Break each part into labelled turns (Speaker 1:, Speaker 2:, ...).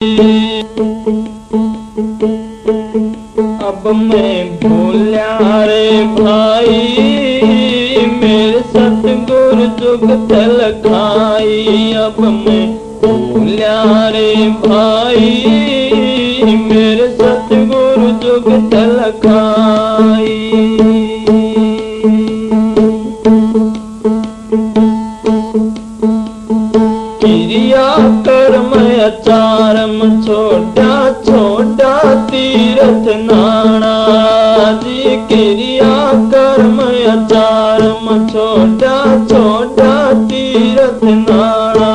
Speaker 1: अब मैं भूल्या रे भाई मेरे सतगुरु जुगत लखाई। अब मैं भूल्या रे भाई मेरे सतगुरु जुगत लखाई। क्रिया कर्म आचारम छोटा छोटा तीर्थ नाना जी। क्रिया कर्म आचारम छोटा छोटा तीर्थ नाना।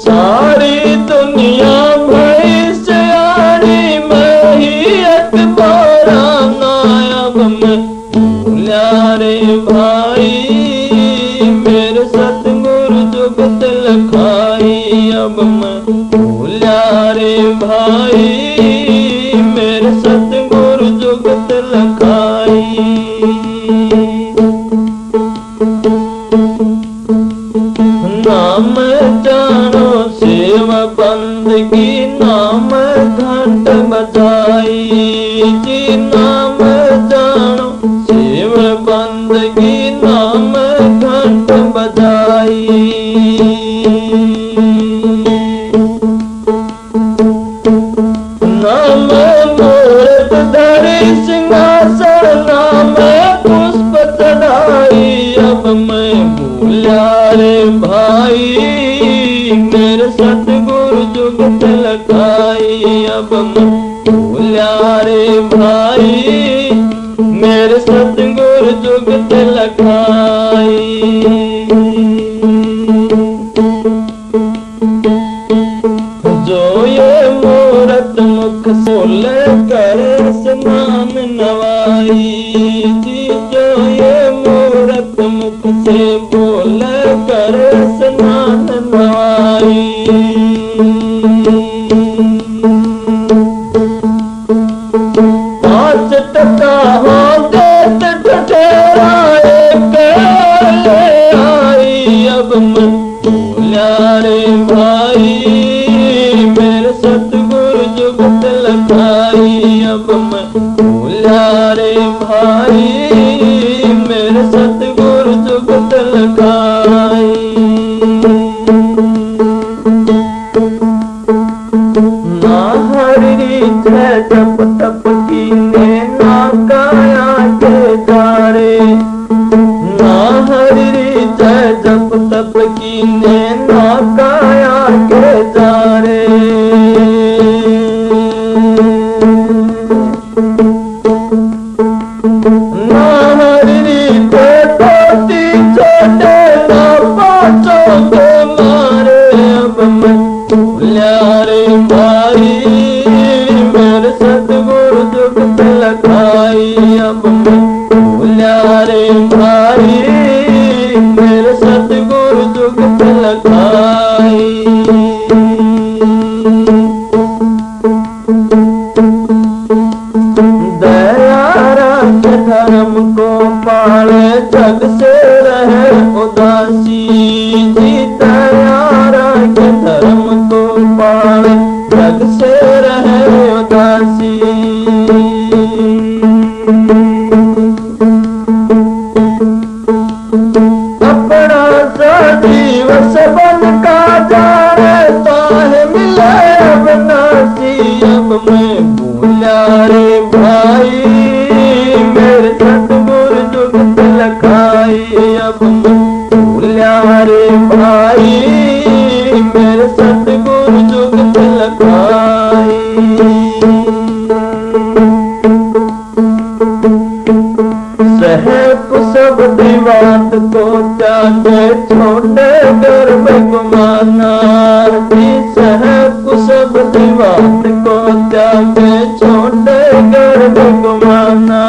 Speaker 1: सारी दुनिया भई सियाणी मैं ही अकबरा नायब मैं भूल्या रे भाई मेरे सतगुरु जुगत लखाई। अब मैं भूल्या रे भाई मेरे सतगुरु जुगत लखाई। नाम जानो सेवा बंदगी नाम घंट बजाई जी। नाम जानो सेवा बंदगी नाम घंट बजाई। नाम मूरत धरी सिंहासन नाम पुष्प चढ़ाई। अब मैं भूल्या रे भाई मेरे सतगुरु जुगत लखाई। अब मैं भूल्या रे भाई मेरे सतगुरु जुगत लखाई। जो ये मूरत मुख सोल करे स्नान नवाई जी। जो ये मूरत मुख से बोल करे स्नान नवाई। पाँच टका हो देत ठठेरा एक ले आई। अब मैं भूल्या रे भाई मेरे सतगुरु जुगत लखाई। अब मैं भूल्या रे भाई मेरे सतगुरु जुगत लखाई। ना हरि जय जप तप कीने ना काया के जारे। ना हरि जय जप तप कीने ना काया के जारे। ना हरि के पोती छोटे ना पाँचों के मारे। अब मैं भूल्या रे भाई मेरे सतगुरु जुगत लखाई। अब मैं भूल्या रे भाई मेरे सतगुरु जुगत लखाई। दया रख धर्म को पाले जग से रहे उदासी जी। दया रख धर्म को पाले जग से रहे उदासी। अपना सा जीव सबन का जाने ताहे मिले अविनाशी। अब मैं भूल्या रे भाई मेरे सतगुरु जुगत लखाई। अब मैं भूल्या रे भाई मेरे सतगुरु जुगत लखाई। सह कुसब दिवात को त्यागे छोटे गर्भ गुमाना जी। सह कुसब दिवात को त्यागे छोटे गर्भ गुमाना।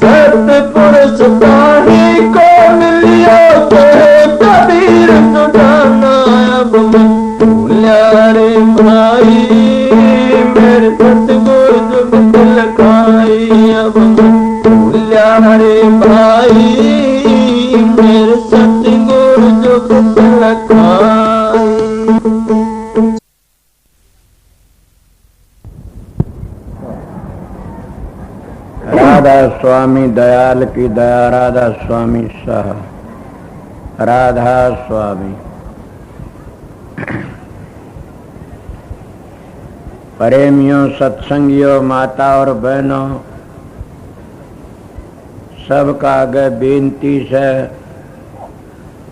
Speaker 1: सतपुरुष ताही को मिलियो कबीर सुजाना। अब मैं भूल्या रे भाई मेरे सतगुरु जुगत लखाई। अब मुल्यारे भाई मेरे सतगुरु जुग लखाई।
Speaker 2: राधा स्वामी दयाल की दया, राधा स्वामी शाह, राधा स्वामी। प्रेमियों, सत्संगियों, माता और बहनों, सबका आगे बेनती से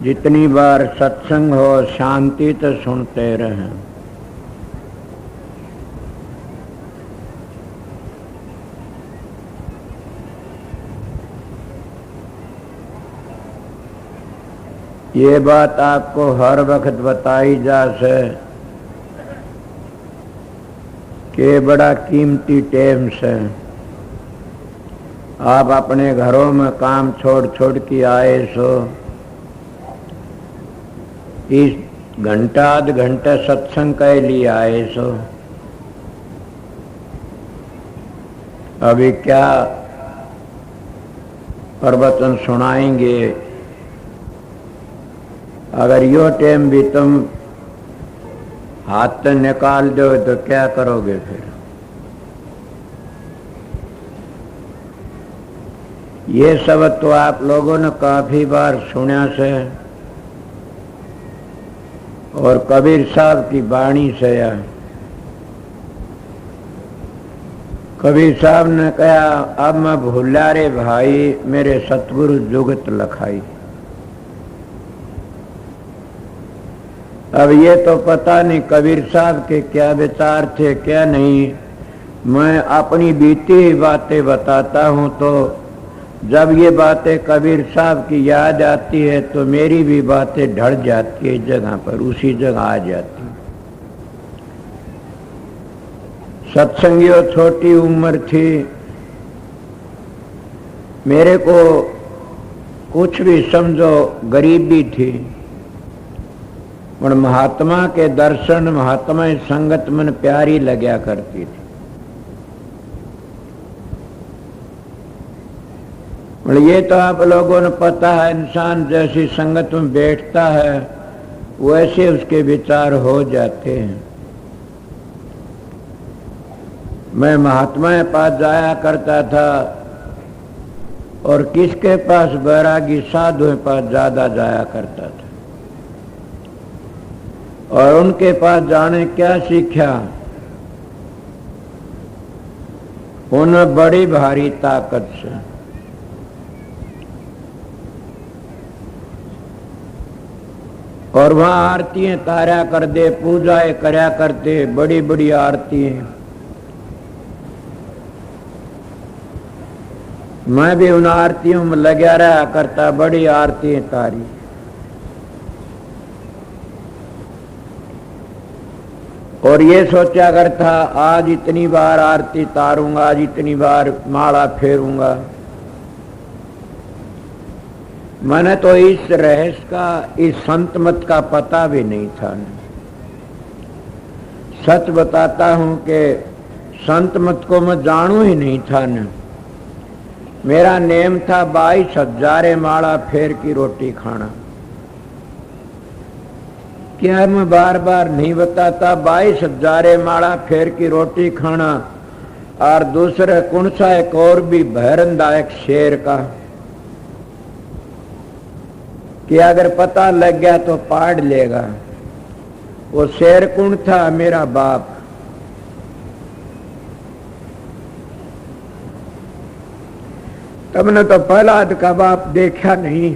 Speaker 2: जितनी बार सत्संग हो शांति तो सुनते रहें। ये बात आपको हर वक्त बताई जा से कि बड़ा कीमती टाइम से आप अपने घरों में काम छोड़ छोड़ के आए सो, इस घंटा आध घंटे सत्संग के लिए आए सो। अभी क्या प्रवचन सुनाएंगे, अगर यो टाइम भी तुम हाथ से निकाल दो तो क्या करोगे फिर? ये सब तो आप लोगों ने काफी बार सुना से और कबीर साहब की वाणी से। कबीर साहब ने कहा, अब मैं भूला रे भाई मेरे सतगुरु जुगत लखाई। अब ये तो पता नहीं कबीर साहब के क्या विचार थे क्या नहीं। मैं अपनी बीती हुई बातें बताता हूँ, तो जब ये बातें कबीर साहब की याद आती है तो मेरी भी बातें ढल जाती है जगह पर, उसी जगह आ जाती है। सत्संगियों, छोटी उम्र थी, मेरे को कुछ भी समझो गरीबी थी, पर महात्मा के दर्शन, महात्मा की संगत मन प्यारी लग्या करती थी। और ये तो आप लोगों ने पता है, इंसान जैसी संगत में बैठता है वैसे उसके विचार हो जाते हैं। मैं महात्मा के पास जाया करता था और किसके पास? बैरागी साधुओं के पास ज्यादा जाया करता था। और उनके पास जाने क्या सीखा? उन्हें बड़ी भारी ताकत से और वहां आरतियां तारा कर दे, पूजाएं करया करते, बड़ी बड़ी आरतियां। मैं भी उन आरतियों में लगा रहा करता, बड़ी आरतियां तारी। और ये सोचा करता, आज इतनी बार आरती तारूंगा, आज इतनी बार माला फेरूंगा। मैंने तो इस रहस्य का, इस संत मत का पता भी नहीं था। सच बताता हूं कि संत मत को मैं जानू ही नहीं था न। मेरा नेम था 22,000 माला फेर की रोटी खाना। क्या मैं बार बार नहीं बताता? 22,000 माला फेर की रोटी खाना और दूसरे कौन सा एक और भी भैरनदायक शेर का, कि अगर पता लग गया तो पाड़ लेगा। वो शेर कौन था? मेरा बाप। तुमने तो प्रहलाद का बाप देखा नहीं,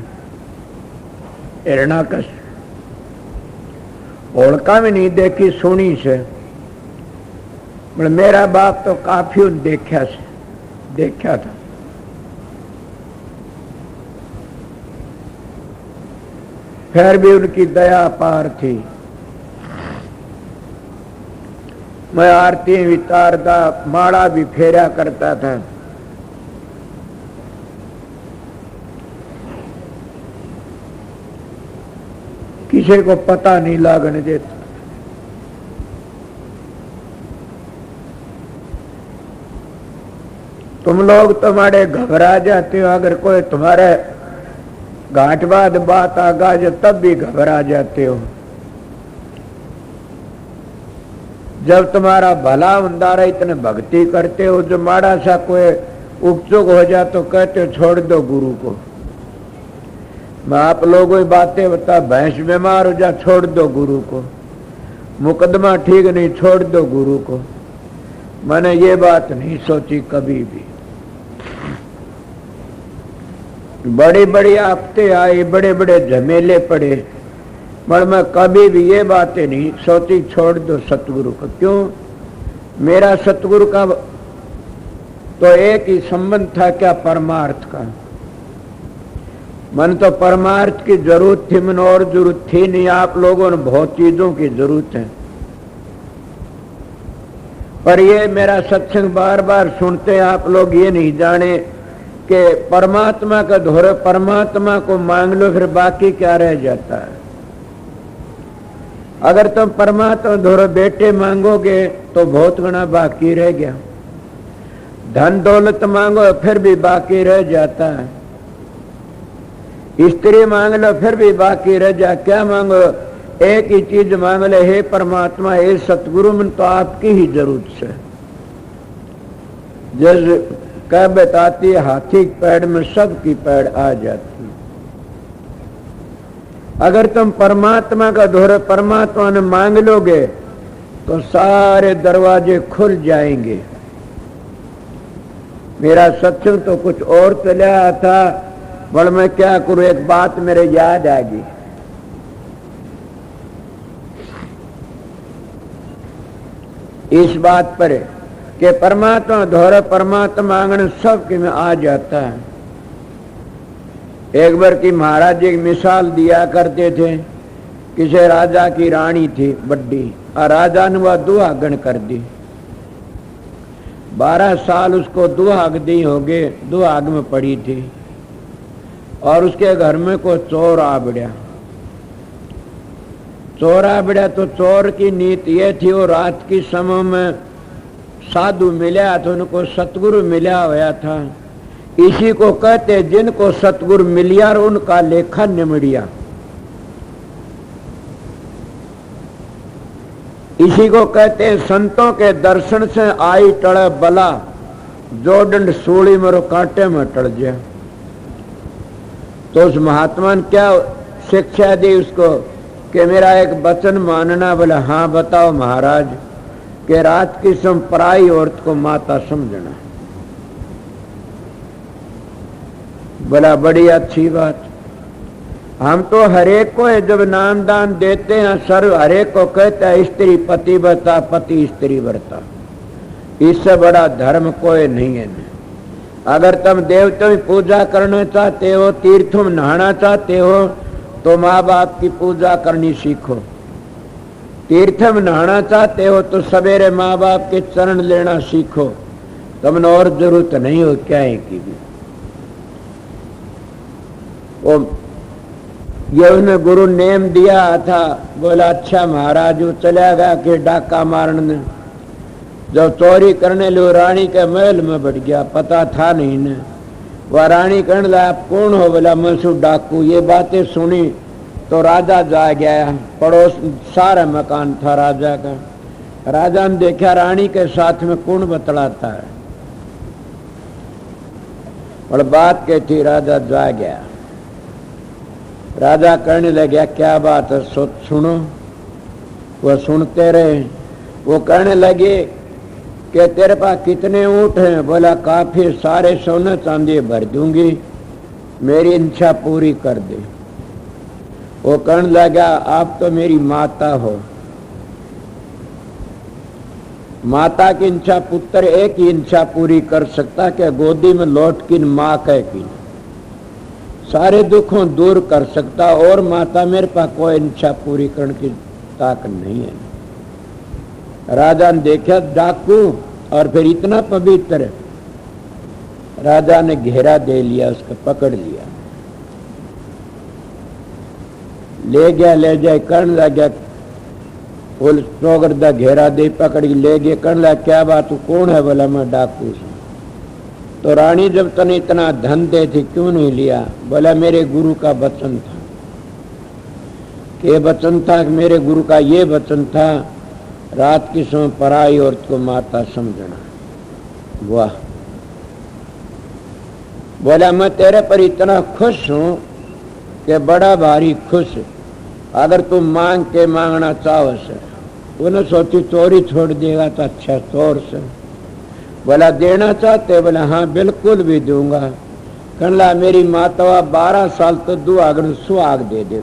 Speaker 2: हिरण्याकश। होलिका में नहीं देखी, सुनी से। मेरा बाप तो काफी देखा था। फिर भी उनकी दया पार थी। मैं आरती भी तारता, माला भी फेरा करता था। किसी को पता नहीं लागने देता। तो तुम लोग तुम्हारे घबरा जाते हो, अगर कोई तुम्हारे घाटवाद बात आगा जो तब भी घबरा जाते हो। जब तुम्हारा भला उन्दारा इतने भक्ति करते हो, जो माड़ा सा कोई उपचुक हो जाए तो कहते हो छोड़ दो गुरु को। मैं आप लोगों की बातें बता, भैंस बीमार हो जा छोड़ दो गुरु को, मुकदमा ठीक नहीं छोड़ दो गुरु को। मैंने ये बात नहीं सोची कभी भी। बड़ी बड़ी आफतें आई, बड़े बड़े झमेले पड़े, पर मैं कभी भी ये बातें नहीं सोची छोड़ दो सतगुरु को। क्यों? मेरा सतगुरु का तो एक ही संबंध था, क्या? परमार्थ का। मन तो परमार्थ की जरूरत थी, मन और जरूरत थी नहीं। आप लोगों ने बहुत चीजों की जरूरत है, पर ये मेरा सत्संग बार बार सुनते आप लोग ये नहीं जाने कि परमात्मा का धोरे परमात्मा को मांग लो, फिर बाकी क्या रह जाता है। अगर तुम परमात्मा धोरे बेटे मांगोगे तो बहुत गुना बाकी रह गया। धन दौलत मांगो फिर भी बाकी रह जाता है। स्त्री मांग लो फिर भी बाकी रह जा। क्या मांगो? एक ही चीज मांग ले, हे परमात्मा, हे सतगुरु, मन तो आपकी ही जरूरत है। जैसे कह बताती है, हाथी के पैर में सबकी पैर आ जाती। अगर तुम परमात्मा का दोहरे परमात्मा ने मांग लोगे तो सारे दरवाजे खुल जाएंगे। मेरा सत्संग तो कुछ और चला था, पर मैं क्या करूं, एक बात मेरे याद आ गई। इस बात पर कि परमात्मा धोरे परमात्मा मांगने सबके में आ जाता है। एक बार की महाराज जी एक मिसाल दिया करते थे। किसी राजा की रानी थी बड्डी, और राजा ने वह दुहागन कर दी। 12 साल उसको दुहाग दी हो गए, दुहाग में पड़ी थी। और उसके घर में को चोर आ बढ़िया। चोर आ बढ़िया तो चोर की नीति ये थी, वो रात की समय में साधु मिला तो उनको सतगुरु मिला हुआ था। इसी को कहते जिनको सतगुरु मिलिया और उनका लेखा निमड़िया। इसी को कहते हैं संतों के दर्शन से आई टड़े बला, जो दंड सूली मरो कांटे में टड़ जाए। तो उस महात्मा ने क्या शिक्षा दी उसको कि मेरा एक वचन मानना। बोला हाँ बताओ महाराज। कि रात की सम पराई औरत को माता समझना। बोला बड़ी अच्छी बात। हम तो हरेक को जब नाम दान देते हैं सर्व हरेक को कहता है स्त्री पति व्रता, पति स्त्री व्रता। इससे बड़ा धर्म कोई नहीं है। अगर तुम देवताओं की पूजा करना चाहते हो, तीर्थों में नहाना चाहते हो, तो माँ बाप की पूजा करनी सीखो। तीर्थ में नहाना चाहते हो तो सवेरे माँ बाप के चरण लेना सीखो। तुमने और जरूरत नहीं हो क्या है की भी। वो ये उसने गुरु नेम दिया था। बोला अच्छा महाराज। वो चला गया कि डाका मारने। जब चोरी करने लो रानी के महल में बढ़ गया, पता था नहीं न। वह रानी कहने लगा आप कौन हो? बोला मैं सु डाकू। ये बातें सुनी तो राजा जा गया। पड़ोस सारा मकान था राजा का। राजा ने देखा रानी के साथ में कौन बतलाता है। और बात क्या थी, राजा जा गया। राजा कहने लगा क्या बात है सुनो। वह सुनते रहे। वो कहने लगे कि तेरे पास कितने ऊंट हैं? बोला काफी, सारे सोने चांदी भर दूंगी, मेरी इच्छा पूरी कर दे। वो कहने लगा आप तो मेरी माता हो। माता की इच्छा पुत्र एक ही इच्छा पूरी कर सकता कि गोदी में लौट की माँ कह की सारे दुखों दूर कर सकता। और माता मेरे पास कोई इच्छा पूरी करने की ताकत नहीं है। राजा ने देखा डाकू और फिर इतना पवित्र। राजा ने घेरा दे लिया, उसको पकड़ लिया, ले गया। ले जाए कर्ण लगा, पुलिस चौगरदा घेरा दे पकड़ ले गए। कर्ण लगा क्या बात, तू कौन है? बोला मैं डाकू हूं। तो रानी जब तने इतना धन दे थी क्यों नहीं लिया? बोला मेरे गुरु का वचन था। ये वचन था कि मेरे गुरु का ये वचन था, रात के समय पराई औरत को माता समझना। वाह! बोला मैं तेरे पर इतना खुश हूं कि बड़ा भारी खुश। अगर तू मांग के मांगना चाहो से, उन्हें सोची चोरी छोड़ देगा तो अच्छा तौर से। बोला देना चाहते? बोला हाँ बिल्कुल भी दूंगा। कहला मेरी माता 12 साल तो दुआगन सुहाग दे दे।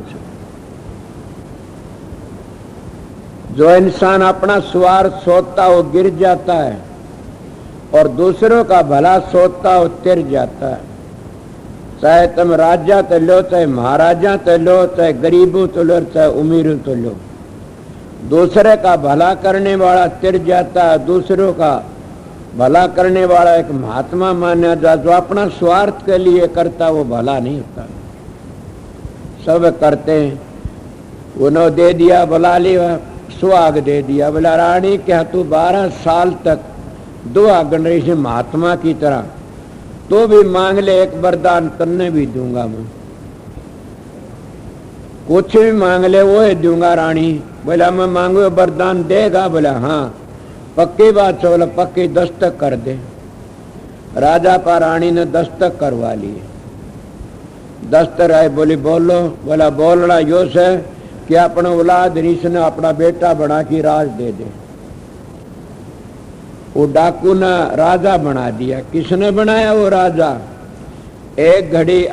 Speaker 2: जो इंसान अपना स्वार्थ सोचता वो गिर जाता है और दूसरों का भला सोचता वो तिर जाता है। चाहे तुम राजा तो लो, चाहे महाराजा तो लो, चाहे गरीबों तो लो, चाहे अमीरों तो लो, दूसरे का भला करने वाला तिर जाता है। दूसरों का भला करने वाला एक महात्मा माना जा। जो अपना स्वार्थ के लिए करता वो भला नहीं होता। सब करते हैं। उन्होंने दे दिया, बुला लिया, सुहाग दे दिया। बोला रानी क्या तू 12 साल तक दुआ गण रही से महात्मा की तरह, तो भी मांग ले एक वरदान तन्ने भी दूंगा। मैं कुछ भी मांग ले वो ही दूंगा रानी। बोला मैं मांगू वरदान देगा? बोला हाँ। पक्की बात है? बोला पक्की। दस्तक कर दे। राजा का रानी ने दस्तक करवा ली। दस्तक आए, बोली बोलो। बोला बोलना यो से कि अपना औलाद रीस ने अपना बेटा बना के राज दे दे। वो डाकू ने राजा बना दिया। किसने बनाया वो राजा? एक घड़ी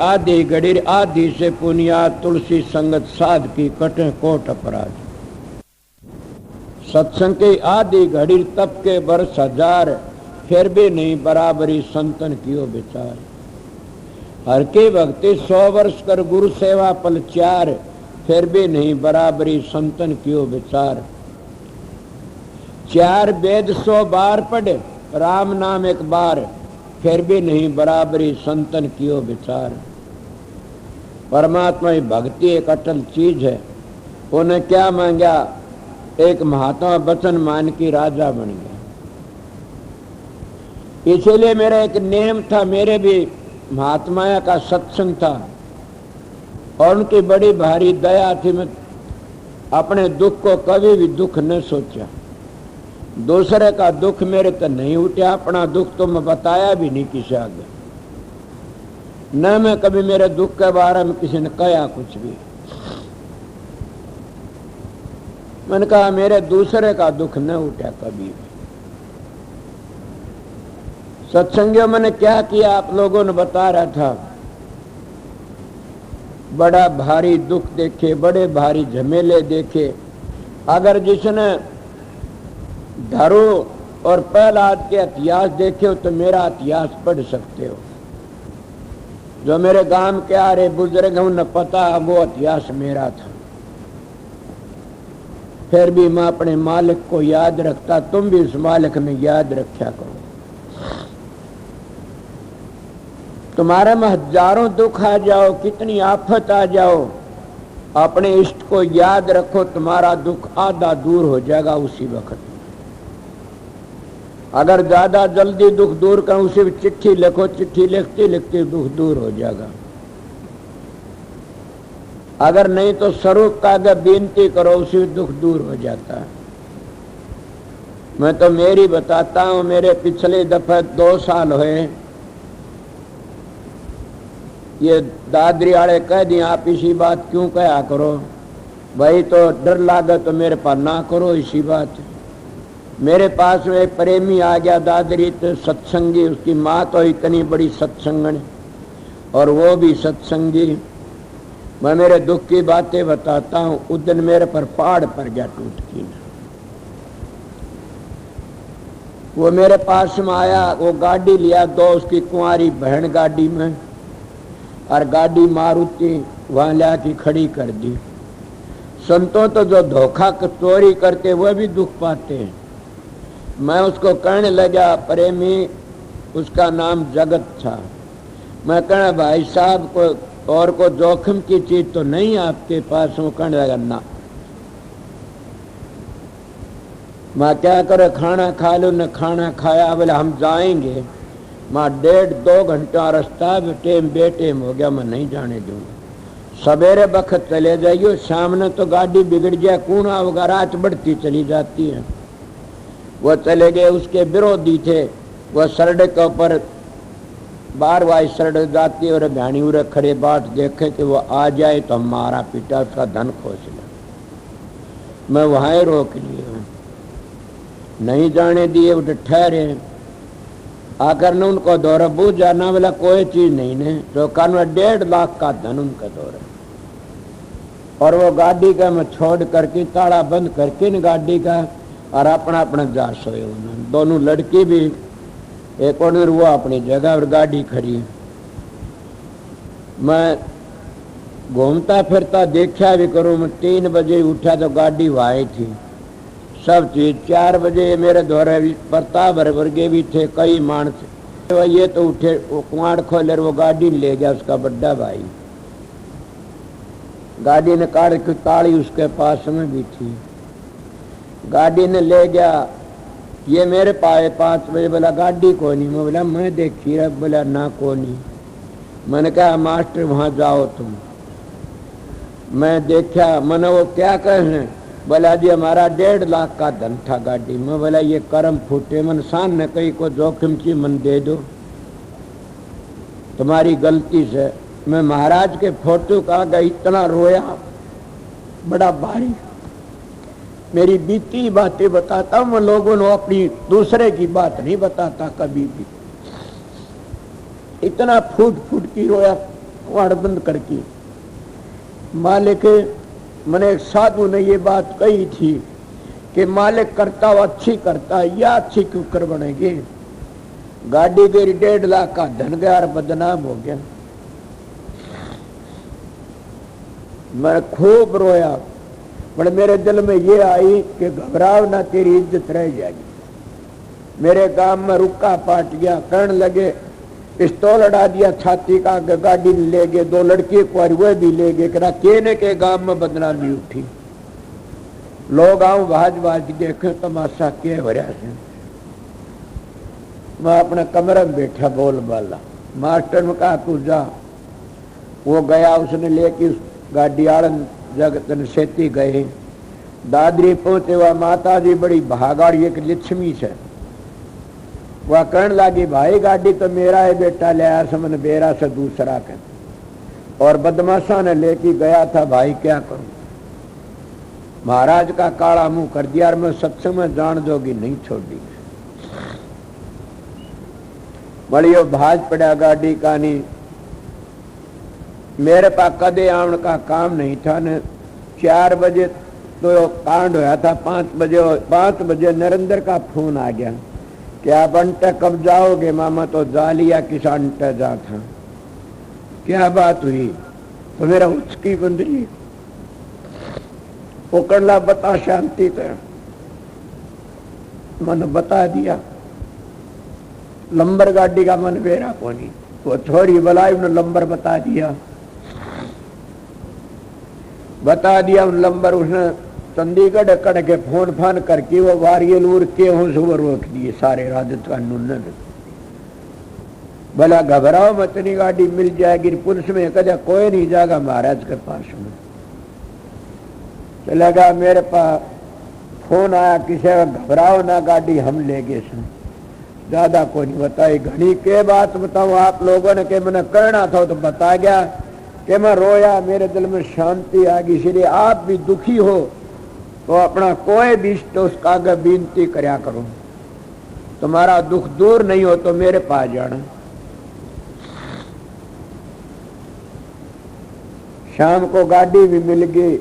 Speaker 2: आधी से पुनिया तुलसी संगत साध की कटे कोट अपराध। सत्संग की आधी घड़ी तप के वर्ष 1000, फिर भी नहीं बराबरी संतन कियो विचार। हर की भक्ति 100 वर्ष कर गुरु सेवा पल 4, फिर भी नहीं बराबरी संतन कियो विचार। 4 वेद 100 बार पढ़े, राम नाम एक बार, फिर भी नहीं बराबरी संतन कियो विचार। परमात्मा की भक्ति एक अटल चीज है। उन्हें क्या मांगा? एक महात्मा वचन मान की राजा बन गया। इसीलिए मेरा एक नियम था, मेरे भी महात्माया का सत्संग था और उनकी बड़ी भारी दया थी। मैं अपने दुख को कभी भी दुख न सोचा। दूसरे का दुख मेरे तो नहीं उठा, अपना दुख तो मैं बताया भी नहीं किसी आगे। न मैं कभी मेरे दुख के बारे में किसी ने कहा कुछ भी। मैंने कहा मेरे दूसरे का दुख न उठा कभी भी। सत्संगियों मैंने क्या किया आप लोगों ने बता रहा था। बड़ा भारी दुख देखे, बड़े भारी झमेले देखे। अगर जिसने धरो और प्रहलाद के इतिहास देखे हो तो मेरा इतिहास पढ़ सकते हो। जो मेरे गांव के आ रहे बुजुर्ग हैं उन्हें पता वो इतिहास मेरा था। फिर भी मैं अपने मालिक को याद रखता। तुम भी उस मालिक में याद रखा करो। तुम्हारे में हजारों दुख आ जाओ, कितनी आफत आ जाओ, अपने इष्ट को याद रखो, तुम्हारा दुख आधा दूर हो जाएगा उसी वक्त। अगर ज्यादा जल्दी दुख दूर करो उसे चिट्ठी लिखो, चिट्ठी लिखते लिखते दुख दूर हो जाएगा। अगर नहीं तो स्वरूप का अगर बेनती करो उसे दुख दूर हो जाता है। मैं तो मेरी बताता हूं। मेरे पिछले दफे 2 साल हुए, ये दादरी वाले कह दिए आप इसी बात क्यों कहा करो भाई, तो डर लागे तो मेरे पास ना करो इसी बात। मेरे पास में एक प्रेमी आ गया दादरी, तो सत्संगी, उसकी माँ तो इतनी बड़ी सत्संगन और वो भी सत्संगी। मैं मेरे दुख की बातें बताता हूँ। उस दिन मेरे पर पहाड़ पर गया टूट की। वो मेरे पास में आया, वो गाड़ी लिया 2 उसकी कुंवारी बहन गाड़ी में, और गाड़ी मारुति वहां ला के खड़ी कर दी। संतों तो जो धोखा चोरी करते वह भी दुख पाते हैं। मैं उसको कहने लगा, प्रेमी, उसका नाम जगत था। मैं कहना भाई साहब को और को जोखिम की चीज तो नहीं आपके पास? वो कहने लगा ना। मैं क्या करे, खाना खा लो। न खाना खाया। बोले हम जाएंगे मां 1.5-2 घंटा रास्ता टेम बेटेम हो गया, मैं नहीं जाने दूंगा। सवेरे बखत चले जाइयो, शाम ने तो गाड़ी बिगड़ जाए, कौन आओगा, रात बढ़ती चली जाती है। वो चले गए, उसके विरोधी थे, वह सड़क के ऊपर बार वाई सड़क जाती और भैनी उरे खड़े बाट देखे कि वो आ जाए तो हमारा पिता उसका धन खोस ले। मैं वहां ही रोक लिए, नहीं जाने दिए, उठे ठहरे। आकर ने उनको दौरा बूझ जाना वाला कोई चीज नहीं ने, तो कान 1.5 लाख का धन उनका दौरा। और वो गाड़ी का मैं छोड़ करके ताला बंद करके न गाड़ी का और अपना अपना जा सोए। उन्होंने दोनों लड़की भी एक और वो अपनी जगह और गाड़ी खड़ी। मैं घूमता फिरता देखा भी करूं। मैं 3 बजे उठा तो गाड़ी वहां थी, सब चीज। 4 बजे मेरे द्वारा प्रताप वर्गे भी थे, कई मानस। ये तो उठे, वो कुआड़ खोले, वो गाड़ी ले गया उसका बड़ा भाई। गाड़ी ने काट की ताली उसके पास में भी थी, गाड़ी ने ले गया। ये मेरे पाए 5 बजे बोला गाड़ी को नहीं। मैं बोला मैं देखी रहा, बोला ना को नहीं। मैंने कहा मास्टर वहां जाओ तुम। मैं देखा, मैंने वो क्या कहे, बोला जी हमारा 1.5 लाख का धन था गाड़ी में। बोला ये कर्म फूटे, मन शान ने कहीं को जोखिम की मन दे दो, तुम्हारी गलती से। मैं महाराज के फोटो का गया, इतना रोया, बड़ा भारी। मेरी बीती बातें बताता हूं, मैं लोगों ने अपनी दूसरे की बात नहीं बताता कभी भी। इतना फूट फूट की रोया, वाड़ बंद करके। मालिक, मैंने एक साधु ने ये बात कही थी कि मालिक करता वो अच्छी करता है, या अच्छी क्यों कर बनेगी। गाड़ी के 1.5 लाख का धन गया और बदनाम हो गया। मैं खूब रोया, पर मेरे दिल में ये आई कि घबराओ ना, तेरी इज्जत रह जाएगी। मेरे गांव में रुक्का पाट गया, कहने लगे पिस्तौल अड़ा दिया छाती का, गाड़ी ले गए। 2 लड़के को वह भी ले गए। करा केने के गांव में बदनामी उठी। लोग आऊं भाज भाज देखे तमाशा के हो रहा है। मैं अपने कमरे में बैठा बोल बाला। मास्टर ने कहा तू जा। वो गया, उसने लेके गाड़ी आड़न जगतन सेती गए। दादरी पहुंचे, वह माता जी बड़ी भागाड़ी एक लक्ष्मी से। वह कहने लगी भाई गाड़ी तो मेरा है बेटा, ले आया समन बेरा से दूसरा के, और बदमाशा ने लेके गया था। भाई क्या करूं, महाराज का काला मुंह कर दिया और मैं सत्संग में जान जोगी नहीं छोड़ी। बड़ियो भाज पड़ा गाड़ी का। नहीं मेरे पास कदे आवन का काम नहीं था न। 4 बजे तो कांड होया था, 5 बजे नरेंद्र का फोन आ गया कि आप अंटे कब जाओगे। मामा तो जा लिया, किसान अंटे जा था। क्या बात हुई, तो मेरा उसकी बंदली पकड़ला, बता शांति तो मन बता दिया। लंबर गाड़ी का मन बेरा कोनी, वो छोरी बुलाई, उन्हें लंबर बता दिया। उन लंबर उसने चंडीगढ़ कड़ के फोन फान करके वो वारियलूर के हों सुबह रोक दिए सारे राजस्थान ने। भला घबराओ मत, नहीं गाड़ी मिल जाएगी। पुलिस में कदा कोई नहीं जाएगा महाराज के पास में। चलेगा मेरे पास फोन आया किसी का, घबराओ ना गाड़ी हम ले गए। ज्यादा कोई नहीं बताई। घनी के बात बताऊं आप लोगों ने कि मैंने करना था तो बता गया कि मैं रोया, मेरे दिल में शांति आ गई। इसलिए आप भी दुखी हो तो अपना कोई भी तो उसका आगे विनती करया करो। तुम्हारा दुख दूर नहीं हो तो मेरे पास जाना। शाम को गाड़ी भी मिल गई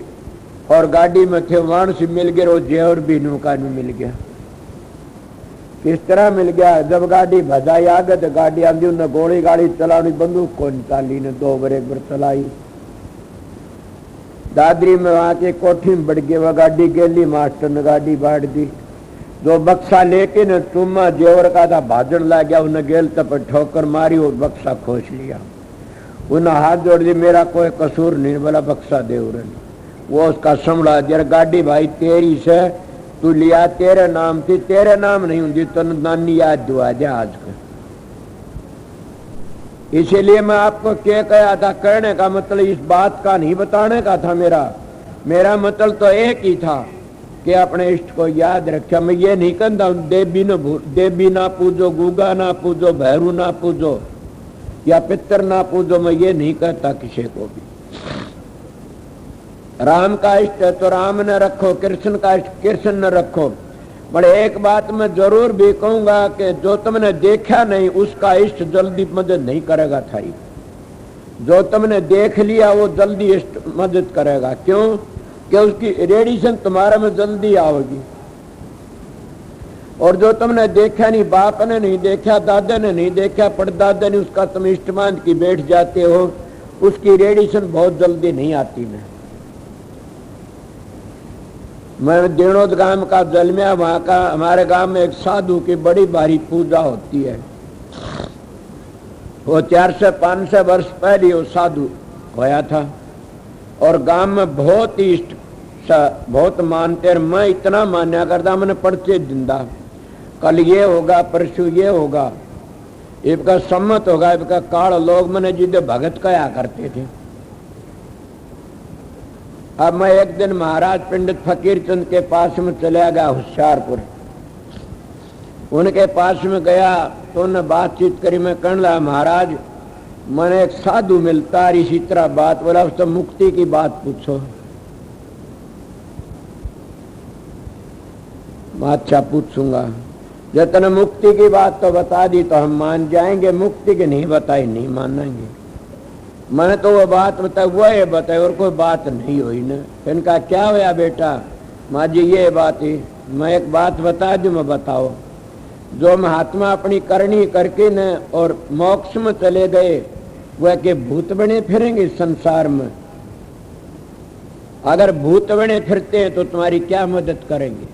Speaker 2: और गाड़ी में थे वाणस मिल गए और जेवर भी नौका मिल गया। किस तरह मिल गया, जब गाड़ी भजाई आगे तो गाड़ी आंधी उन्हें गोली गाड़ी चलानी, बंदूक को निकाली ने 2 बार 1 बार चलाई। दादरी में वहां के कोठी में बढ़ गए। वह गाड़ी गेली, मास्टर ने गाड़ी बांट दी। जो बक्सा लेके न चुम्मा जेवर का था भाजन ला गया, उन्हें गेल तब ठोकर मारी और बक्सा खोस लिया। उन्हें हाथ जोड़ दी, मेरा कोई कसूर नहीं, बोला बक्सा दे। वो उसका संभला दिया। गाड़ी भाई तेरी से तू लिया, तेरे नाम थी, तेरे नाम नहीं होंगी तो नानी याद दुआ जा आज का। इसीलिए मैं आपको क्या कहा था, कहने का मतलब इस बात का नहीं बताने का था। मेरा मतलब तो एक ही था कि अपने इष्ट को याद रखे। मैं ये नहीं कहता देवी ना पूजो, गुगा ना पूजो, भैरू ना पूजो या पितर ना पूजो, मैं ये नहीं कहता किसी को भी। राम का इष्ट है तो राम ने रखो, कृष्ण का इष्ट कृष्ण ने रखो। बड़े एक बात मैं जरूर भी कहूंगा कि जो तुमने देखा नहीं उसका इष्ट जल्दी मदद नहीं करेगा थारी। जो तुमने देख लिया वो जल्दी इष्ट मदद करेगा। क्यों? कि उसकी रेडिएशन तुम्हारे में जल्दी आओगी। और जो तुमने देखा नहीं, बाप ने नहीं देखा, दादा ने नहीं देखा, परदादा ने, उसका तुम इष्ट मान की बैठ जाते हो, उसकी रेडिएशन बहुत जल्दी नहीं आती। मैं दिनोद गांव का जलमिया, वहां का हमारे गांव में एक साधु की बड़ी भारी पूजा होती है। वो 400-500 वर्ष पहले वो साधु होया था और गांव में बहुत ही इष्ट बहुत मानते हैं। मैं इतना मान्या करता, मैंने पढ़ते जिंदा कल ये होगा, परसों ये होगा, इनका सम्मत होगा, इनका काल लोग मैंने जिदे भगत कया करते थे। अब मैं एक दिन महाराज पंडित फकीर चंद के पास में चला गया होशियारपुर। उनके पास में गया तो उन्होंने बातचीत करी। मैं कहने लगा, महाराज मैंने एक साधु मिलता है इसी तरह बात। बोला उससे मुक्ति की बात पूछो। अच्छा पूछूंगा, जब तने मुक्ति की बात तो बता दी तो हम मान जाएंगे, मुक्ति की नहीं बताई नहीं मानेंगे। मैंने तो वो बात बताई, वो ये बताई और कोई बात नहीं हुई न। इनका क्या होया बेटा? माँ जी ये बात ही, मैं एक बात बता दूं, मैं बताओ। जो महात्मा अपनी करनी करके न और मोक्ष में चले गए वह के भूत बने फिरेंगे संसार में? अगर भूत बने फिरते हैं तो तुम्हारी क्या मदद करेंगे?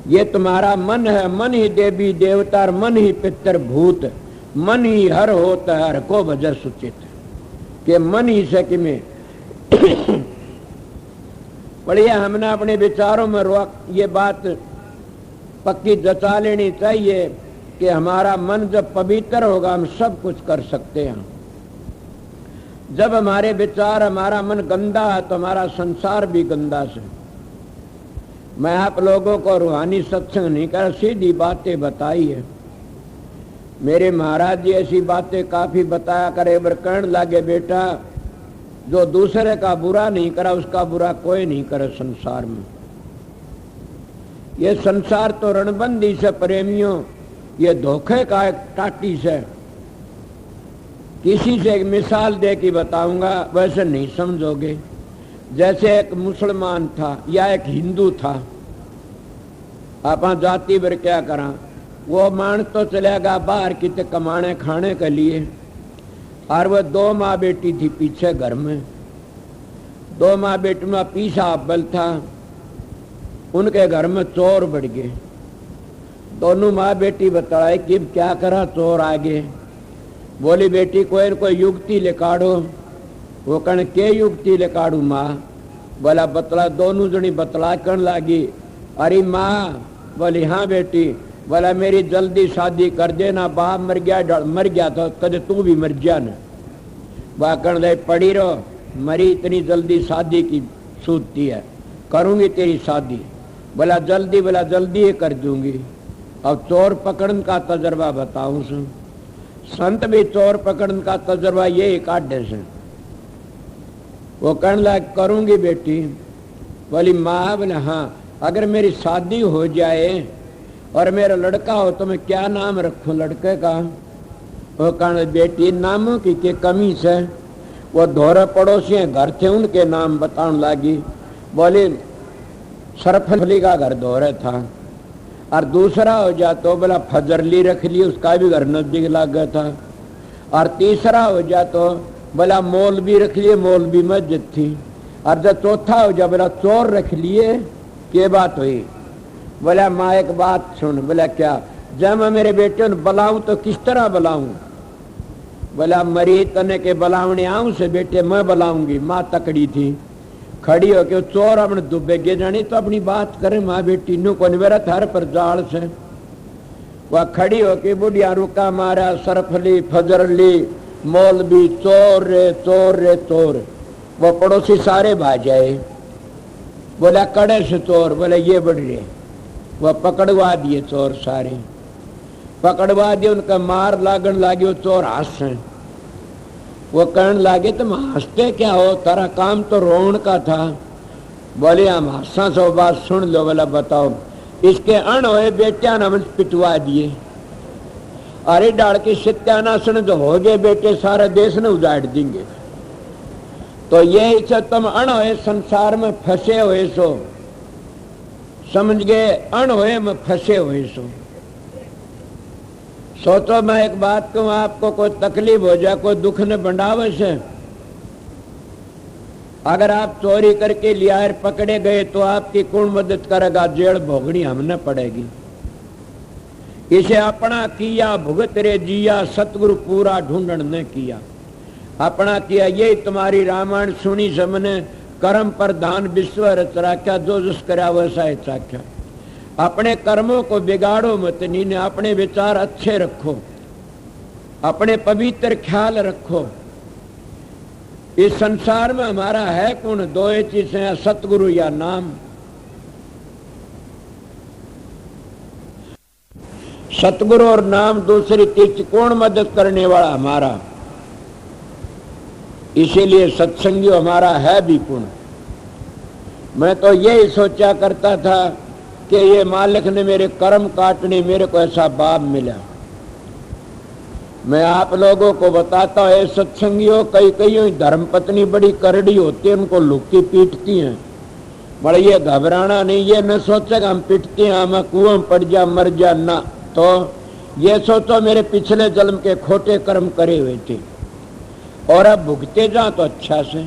Speaker 2: ये तुम्हारा मन है, मन ही देवी देवता, मन ही पितर भूत, मन ही हर होता है, हर को भजर सुचित के मन ही से कि में बढ़िया। हमने अपने विचारों में ये बात पक्की जचा लेनी चाहिए कि हमारा मन जब पवित्र होगा हम सब कुछ कर सकते हैं। जब हमारे विचार, हमारा मन गंदा है तो हमारा संसार भी गंदा से। मैं आप लोगों को रूहानी सत्संग नहीं कर, सीधी बातें बताई है। मेरे महाराज जी ऐसी बातें काफी बताया करे, बर कहने लागे बेटा जो दूसरे का बुरा नहीं करा उसका बुरा कोई नहीं करे संसार में। ये संसार तो रणबंदी से प्रेमियों, ये धोखे का एक टाटी से। किसी से एक मिसाल दे के बताऊंगा, वैसे नहीं समझोगे। जैसे एक मुसलमान था या एक हिंदू था, आप जाति पर क्या करा, वो मान तो चलेगा बाहर कितने कमाने खाने के लिए। और वो 2 माँ बेटी थी पीछे घर में। 2 माँ बेटी में पीछा अब्बल था। उनके घर में चोर बढ़ गए। दोनों माँ बेटी बताए कि क्या करा, चोर आ गए। बोली बेटी कोई न कोई युक्ति लेकाड़ो। वो कहने के युक्ति लेकाड़ू माँ? बोला बतला। दोनों जनी बतला कर लागी। अरे माँ? बोली हाँ बेटी। बोला मेरी जल्दी शादी कर देना, बाप मर गया तो कदे तू भी मर जा न। वह कहने लगे पड़ी रहो, मरी इतनी जल्दी शादी की सूझती है, करूंगी तेरी शादी। बोला जल्दी ही कर दूंगी। अब चोर पकड़न का तजर्बा बताऊं सुन। संत भी चोर पकड़न का तजर्बा ये काटे से। वो कहने लगे करूंगी बेटी। बोली माँ? बोले हाँ। अगर मेरी शादी हो जाए और मेरा लड़का हो तो मैं क्या नाम रखूं लड़के का? वो कहने बेटी नामों की कमी से। वो धोरे पड़ोसी घर थे उनके नाम बताने लगी। बोले सरफली का घर धोरे था। और दूसरा हो जा तो बोला फजरली रख ली, उसका भी घर नजदीक लग गया था। और तीसरा हो जा तो बोला मौलवी रख लिए, मौलवी मस्जिद थी। और जब चौथा हो जा बोला चोर रख लिए। क्या बात हुई? बोला माँ एक बात सुन। बोला क्या? जब मैं मेरे बेटे ने बुलाऊं तो किस तरह बुलाऊं? बोला मरी तने के बुलावने आऊं से बेटे मैं बुलाऊंगी। माँ तकड़ी थी, खड़ी हो के चोर अपने दुबे गे जानी तो अपनी बात करे। माँ बेटी नु को मेरा थार पर जाल से। वह खड़ी होके बुढ़िया रुका मारा, सरफ ली, फजर ली, मौलवी चोर रे चोर रे चोर। वो पड़ोसी सारे भाजाए, बोला कड़े से चोर, बोले ये बढ़ रहे। वह पकड़वा दिए चोर सारे, पकड़वा दिए, उनका मार लागन लागे। वो चोर हंसे, वो कहने लगे तुम हंसते क्या हो, तारा काम तो रोन का था। बोले हम हंसा सो बात सुन लो। बोला बताओ। इसके अण हुए बेटिया ने पिटवा दिए, अरे डाल के सत्यानाशन जो हो गए बेटे, सारा देश ने उजाड़ देंगे। तो ये इसे तुम अण हुए संसार में फंसे हुए सो, समझ गए, अण हुए में फंसे हुए सो। सोचो मैं एक बात कहूं आपको, कोई तकलीफ हो जाए, कोई दुख ने बंडावे से, अगर आप चोरी करके लिया पकड़े गए तो आपकी कौन मदद करेगा, जेल भोगनी हमने पड़ेगी। इसे अपना किया भुगत रे जिया, सतगुरु पूरा ढूंढन ने किया। अपना किया यही तुम्हारी रामायण सुनी सबने, कर्म प्रधान विश्व रच राख्या, जो जिस करा वैसा ही चाख्या। अपने कर्मों को बिगाड़ो मत, नीने अपने विचार अच्छे रखो, अपने पवित्र ख्याल रखो। इस संसार में हमारा है कौन, दो ही चीजें हैं, सतगुरु या नाम। सतगुरु और नाम, दूसरी चीज कौन मदद करने वाला हमारा। इसीलिए सत्संगियों हमारा है भी कौन। मैं तो यही सोचा करता था कि ये मालिक ने मेरे कर्म काटने, मेरे को ऐसा बाप मिला। मैं आप लोगों को बताता हूँ सत्संगियों, कई कई धर्मपत्नी बड़ी करड़ी होती है, उनको लुक्की पीटती हैं। बड़े ये घबराना नहीं, ये न सोचेगा हम पिटते हैं हम कुआं पड़ जा मर जा, ना। तो ये सोचो मेरे पिछले जन्म के खोटे कर्म करे हुए थे और अब भुगते जा तो अच्छा से।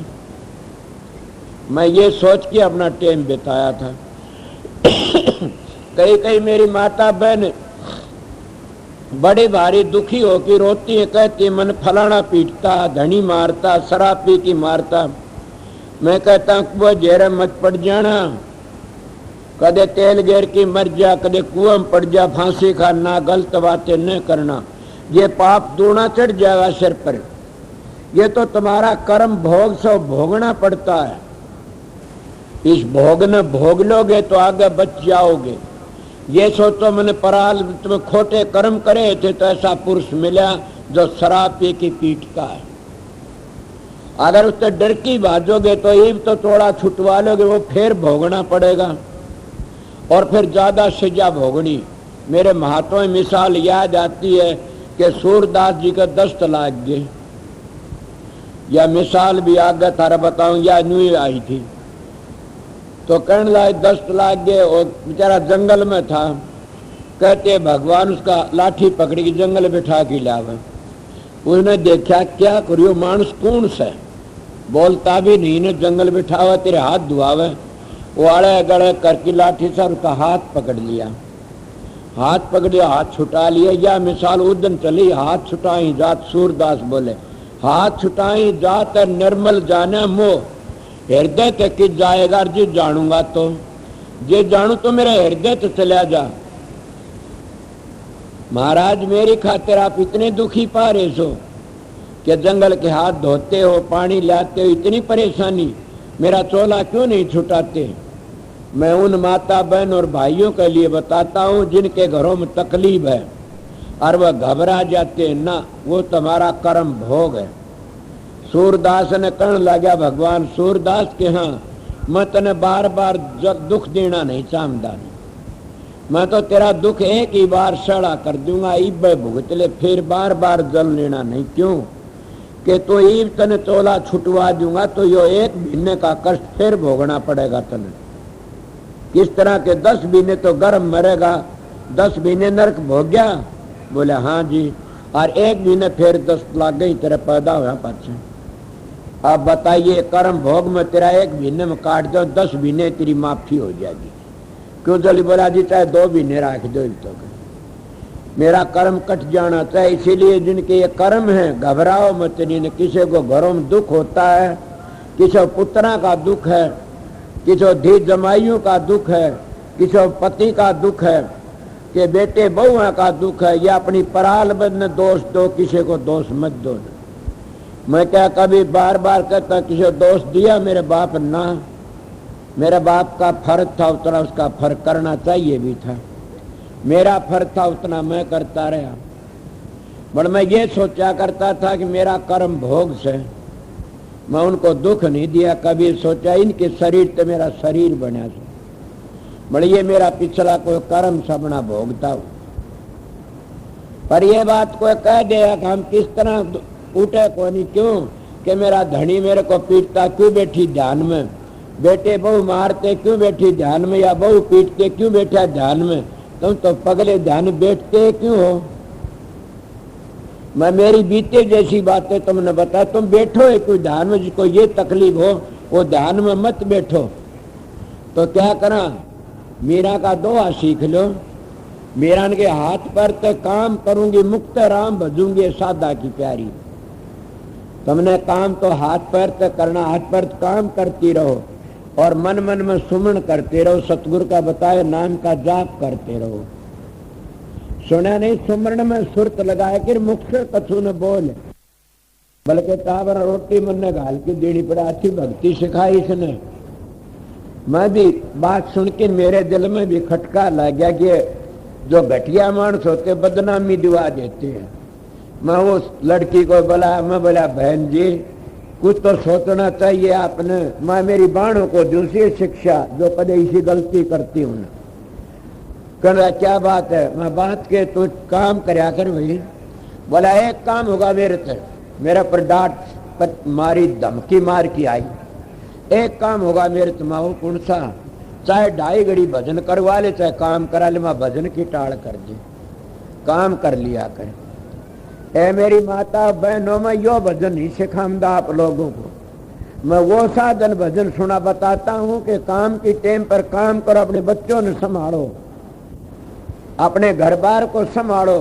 Speaker 2: मैं ये सोच के अपना टाइम बिताया था। कई कई मेरी माता बहन बड़ी भारी दुखी होकर रोती है, कहती मन फलाना पीटता, धनी मारता, शराब पी की मारता। मैं कहता हूँ वो जेर मत पड़ जाना, कदे तेल गेर की मर जा, कदे कुआं पड़ जा, फांसी खाना, गलत बातें न करना, ये पाप दूना चढ़ जाएगा सिर पर। ये तो तुम्हारा कर्म भोग से भोगना पड़ता है। इस भोग न भोग लोगे तो आगे बच जाओगे। ये सोचो मैंने पराल तुम्हें खोटे कर्म करे थे तो ऐसा पुरुष मिला जो शराब पी की पीटता है। अगर उससे डर की भाजोगे तो ईब तो थोड़ा छुटवा लोगे, वो फिर भोगना पड़ेगा और फिर ज्यादा सजा भोगनी। मेरे महात्मा में मिसाल याद आती है कि सूरदास जी का 10 तलाक गए, या मिसाल भी आगे थारा बताऊं, या न्यू आई थी। तो कहने लगे 10 तलाक गए और बेचारा जंगल में था। कहते भगवान उसका लाठी पकड़ी की जंगल बिठा के लावे। उसने देखा क्या करियो मानुस कौन से बोलता भी नहीं ने, जंगल बिठावा तेरे हाथ धुआवे। वो अड़े गड़े करके लाठी से उसका हाथ पकड़ लिया, हाथ पकड़ लिया, हाथ छुटा लिया। या मिसाल उदन चली, हाथ छुटाई जात। सूरदास बोले हाथ छुटाई जात निर्मल जाने मोह, हृदय तक कि जाएगा जी जानूंगा तो, जे जानू तो मेरा हृदय तो चला जा। महाराज मेरी खातिर आप इतने दुखी पा रहे सो कि जंगल के हाथ धोते हो, पानी लाते हो, इतनी परेशानी, मेरा चोला क्यों नहीं छुटाते। मैं उन माता बहन और भाइयों के लिए बताता हूँ जिनके घरों में तकलीफ है और वह घबरा जाते हैं, ना वो तुम्हारा कर्म भोग है। सूरदास ने कहने लगा भगवान सूरदास के हाँ मैं तने बार बार दुख देना नहीं चाहता, मैं तो तेरा दुख एक ही बार सड़ा कर दूंगा, ईब भुगत ले, फिर बार बार जल लेना नहीं। क्यों कि तो ईब तने चोला छुटवा दूंगा तो यो 1 महीने का कष्ट फिर भोगना पड़ेगा तने। किस तरह के 10 महीने तो गर्म मरेगा, 10 महीने नरक भोग गया। बोले हाँ जी, और 1 महीने फिर 10 लाख गई तेरा पैदा हुआ पाछे। अब बताइए कर्म भोग में तेरा 1 महीने में काट दो, 10 महीने तेरी माफी हो जाएगी। क्यों जल्दी बोला जी चाहे 2 महीने रख दो तो मेरा कर्म कट जाना चाहिए। इसीलिए जिनके ये कर्म है घबराओ मत। नहीं किसी को घरों में दुख होता है, किसी पुत्रा का दुख है, किसी धी जमाइयों का दुख है, किसी पति का दुख है, कि बेटे बहुआ का दुख है, या अपनी पराल बदन दोष दो, किसी को दोष मत दो। मैं क्या कभी बार बार कहता किसी को दोष दिया मेरे बाप ना, मेरे बाप का फर्ज था उतना उसका फर्ज करना चाहिए भी था, मेरा फर्ज था उतना मैं करता रहा। बट मैं ये सोचा करता था कि मेरा कर्म भोग से मैं उनको दुख नहीं दिया, कभी सोचा इनके शरीर तो मेरा शरीर बना से, बड़े ये मेरा पिछला कोई कर्म सबना भोगता हूं। पर ये बात कोई कह दिया कि हम किस तरह उठे को नहीं, क्यों कि मेरा धनी मेरे को पीटता क्यों बैठी ध्यान में, बेटे बहू मारते क्यों बैठी ध्यान में, या बहू पीटते क्यों बैठा ध्यान में, तुम तो पगले ध्यान बैठते क्यों हो। मैं मेरी बीते जैसी बातें तुमने बताया, तुम बैठो है कोई ध्यान में, जिसको ये तकलीफ हो वो ध्यान में मत बैठो। तो क्या करा, मीरा का दोहा सीख लो, मीरा के हाथ पर तो काम करूंगी, मुक्त राम भजूंगी सादा की प्यारी। तुमने काम तो हाथ पैर तो करना, हाथ पैर काम करती रहो और मन मन में सुमन करते रहो, सतगुरु का बताए नाम का जाप करते रहो। सुना नहीं, सुमरण में सुरत लगाए कि मुख से कछु न बोल, बल्कि तावर रोटी मन ने घाल के देनी पड़ा, अच्छी भक्ति सिखाई इसने। मैं भी बात सुन के मेरे दिल में भी खटका लग गया कि जो घटिया मानस होते बदनामी दिवा देते हैं। मैं उस लड़की को बोला, मैं बोला बहन जी कुछ तो सोचना चाहिए आपने। मैं मेरी बाणों को दूसरी शिक्षा जो कदे इसी गलती करती हूं, कहना क्या बात है, मैं बात के तू काम करया कर भाई। बोला एक काम होगा मेरे से, मेरे पर डांट मारी धमकी मार की आई, एक काम होगा मेरे तुम्हारा कौन सा, चाहे 2.5 घड़ी भजन करवा ले चाहे काम करा ले, मैं भजन की टाड़ कर दे, काम कर लिया कर। ए मेरी माता बहनों में यो भजन नहीं सिखाऊंगा आप लोगों को, मैं वो साधन भजन सुना बताता हूं कि काम की टाइम पर काम करो, अपने बच्चों ने संभालो, अपने घर बार को संभालो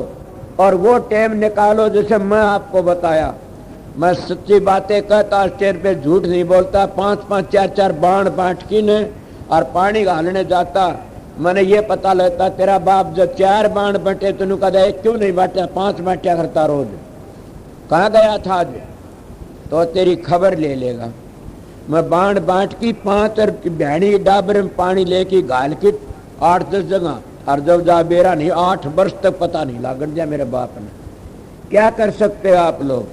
Speaker 2: और वो टाइम निकालो जैसे मैं आपको बताया। मैं सच्ची बातें कहता, स्टेज पे झूठ नहीं बोलता। 5-5 4-4 बाण बांट की ने और पानी घालने जाता, मैंने ये पता लगता तेरा बाप जब 4 बाण बटे तेन कहता एक क्यों नहीं बांटा, 5 बांटा करता रोज, कहाँ गया था आज, तो तेरी खबर ले लेगा। मैं बाण बांट की 5 बहनी डाबर में पानी लेके घाल की 8-10 जगह, और जब जा बेरा नहीं 8 वर्ष तक पता नहीं लागन दिया मेरे बाप ने। क्या कर सकते हो आप लोग,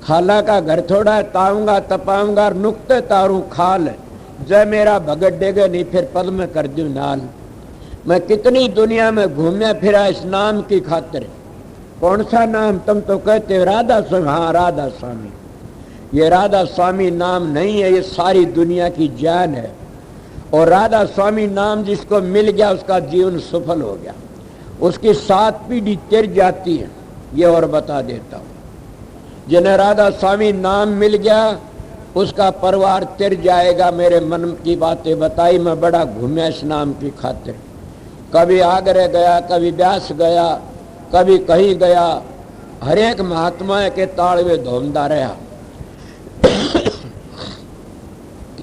Speaker 2: खाला का घर थोड़ा, ताऊंगा तपाऊंगा नुकते तारू खाल, जय मेरा भगत डेगे नहीं फिर पल में कर दूं नाल। मैं कितनी दुनिया में घूमया फिरा इस नाम की खातिर। कौन सा नाम, तुम तो कहते हो राधा स्वामी, हाँ राधा स्वामी, ये राधा स्वामी नाम नहीं है, ये सारी दुनिया की जान है। और राधा स्वामी नाम जिसको मिल गया उसका जीवन सफल हो गया, उसकी 7 पीढ़ी तिर जाती है। ये और बता देता हूं, जिन्हें राधा स्वामी नाम मिल गया उसका परिवार तिर जाएगा। मेरे मन की बातें बताई, मैं बड़ा घूमया इस नाम की खातिर, कभी आगरे गया, कभी व्यास गया, कभी कहीं गया, हर एक महात्मा के ताड़वे धोमदा रहा।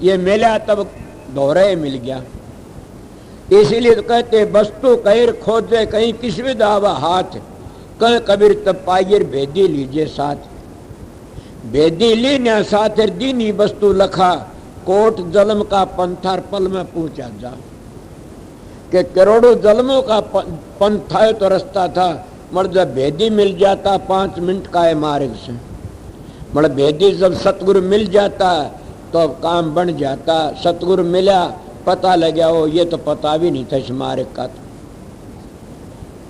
Speaker 2: ये मिला तब दोहरे मिल गया, इसीलिए तो कहते वस्तु कहीं खोजे कहीं किस भी दावा हाथ, कह कबीर तब पाइर भेदी लीजिए साथ, भेदी ली न साथ दीनी वस्तु लखा, कोट जन्म का पंथार पल में पूछा जा। कि करोड़ों जन्मों का पंथ था तो रास्ता था, मगर जब भेदी मिल जाता 5 मिनट का है मार्ग से, मगर भेदी जब सतगुरु मिल जाता तो काम बन जाता। सतगुरु मिला पता लगा हो, ये तो पता भी नहीं था इस मार्ग का, तो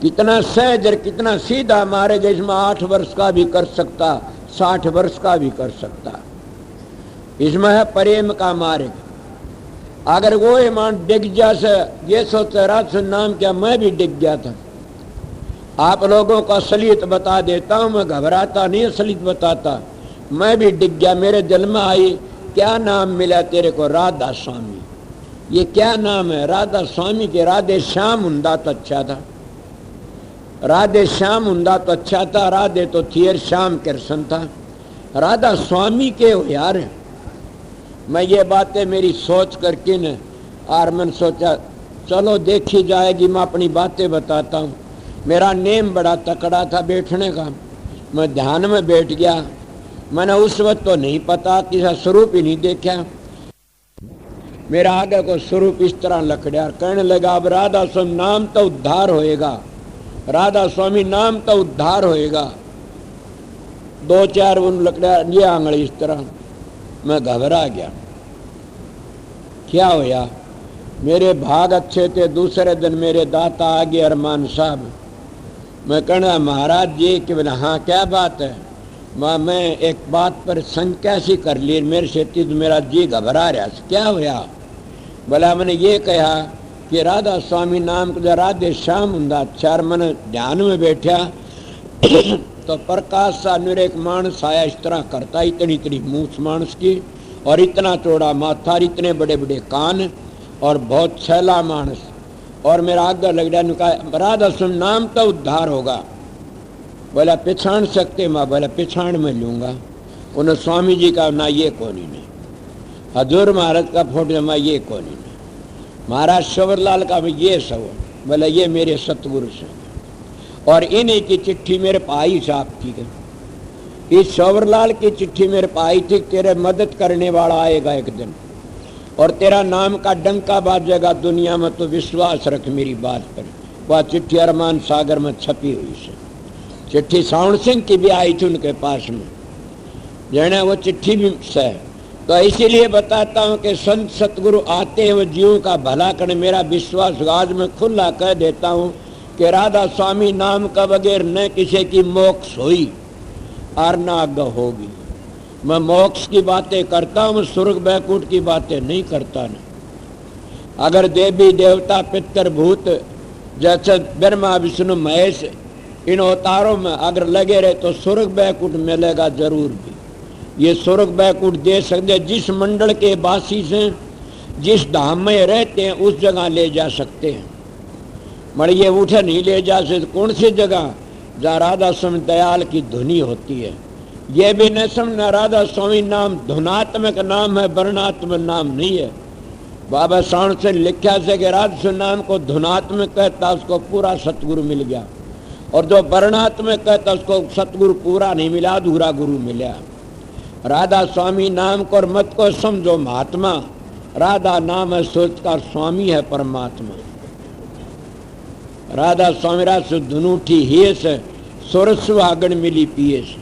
Speaker 2: कितना सहज और कितना सीधा मार्ग, इसमें 8 वर्ष का भी कर सकता, 60 वर्ष का भी कर सकता। इसमें है प्रेम का मार्ग। अगर वो ईमान डिग जा से ये सोचते रात नाम क्या, मैं भी डिग गया था। आप लोगों का असलियत बता देता हूं, मैं घबराता नहीं, असलियत बताता। मैं भी डिग गया, मेरे दिल में आई क्या नाम मिला तेरे को, राधा स्वामी। ये क्या नाम है, राधा स्वामी के। राधे श्याम हुंदा तो अच्छा था, राधे श्याम हुंदा तो अच्छा था, राधे तो थियर श्याम कृष्ण था, राधा स्वामी के हो यार। मैं ये बातें मेरी सोच करके न और मैंने सोचा चलो देखी जाएगी, मैं अपनी बातें बताता हूँ। मेरा नेम बड़ा तकड़ा था बैठने का। मैं ध्यान में बैठ गया। मैंने उस वक्त तो नहीं पता, किसी स्वरूप ही नहीं देखा। मेरा आगे को स्वरूप इस तरह लकड़ा कहने लगा, अब राधा स्वामी नाम तो उद्धार होएगा, राधा स्वामी नाम तो उद्धार होएगा। 2-4 उन लकड़ा ये आंगली इस तरह। मैं घबरा गया। क्या होया? मेरे भाग अच्छे थे। दूसरे दिन मेरे दाता आ गए अरमान साहब। मैं कहना महाराज जी कि बोले हाँ क्या बात है? मैं एक बात पर शंका सी कर ली, मेरे से तो मेरा जी घबरा रहा। क्या होया? बोला मैंने ये कहा कि राधा स्वामी नाम का राधे श्याम हुंदा। चार मैंने ध्यान में बैठा तो प्रकाश सा मेरे एक मानस आया, इस तरह करता, इतनी इतनी मूछ मानस की और इतना चौड़ा माथा, इतने बड़े बड़े कान और बहुत छैला मानस। और मेरा आगे लग रहा, राधा स्वामी नाम तो उद्धार होगा। बोला पिछाड़ सकते माँ? बोला पिछाड़ में लूँगा। उन्होंने स्वामी जी का ना ये कोनी नहीं, हजूर महाराज का फोटो मैं ये कोनी नहीं, महाराज शवरलाल का मैं ये सब। बोला ये मेरे सतगुरु से और इन्हीं की चिट्ठी मेरे पाई साहब की गई। इस शवरलाल की चिट्ठी मेरे पाई थी, तेरे मदद करने वाला आएगा एक दिन और तेरा नाम का डंका बाजेगा दुनिया में, तो विश्वास रख मेरी बात पर। वह चिट्ठी अरमान सागर में छपी हुई से। चिट्ठी साउंड सिंह की भी आई थी उनके पास में, जने वो चिट्ठी भी से। तो इसीलिए बताता हूँ कि संत सतगुरु आते हैं वो जीवों का भला करने। मेरा विश्वास आज मैं खुला कह देता हूँ कि राधा स्वामी नाम का बगैर न किसी की मोक्ष हुई और न आज्ञा होगी। मैं मोक्ष की बातें करता हूँ, स्वर्ग बैकुंठ की बातें नहीं करता न। अगर देवी देवता पितर भूत जैसे ब्रह्मा विष्णु महेश इन अवतारों में अगर लगे रहे तो स्वर्ग बैकुंठ मिलेगा जरूर भी। ये स्वर्ग बैकुंठ दे सकते, जिस मंडल के वासी से जिस धाम में रहते हैं उस जगह ले जा सकते हैं, मगर ये उठे नहीं ले जा सकते। कौन सी जगह? जहाँ राधा स्वामी दयाल की धुनी होती है। ये भी न समझना राधा स्वामी नाम धुनात्मक नाम है, वर्णात्मक नाम नहीं है। बाबा साउंड से लिखा से कि राधा स्वामी नाम को धुनात्मक कहता उसको पूरा सतगुरु मिल गया, और जो वर्णात्मक कहता उसको सतगुरु पूरा नहीं मिला, अधूरा गुरु मिला। राधा स्वामी नाम को और मत को समझो महात्मा। राधा नाम है सोच का स्वामी है परमात्मा। राधा स्वामी राज धुनूठी हेस सुरस्वागण मिली पियस।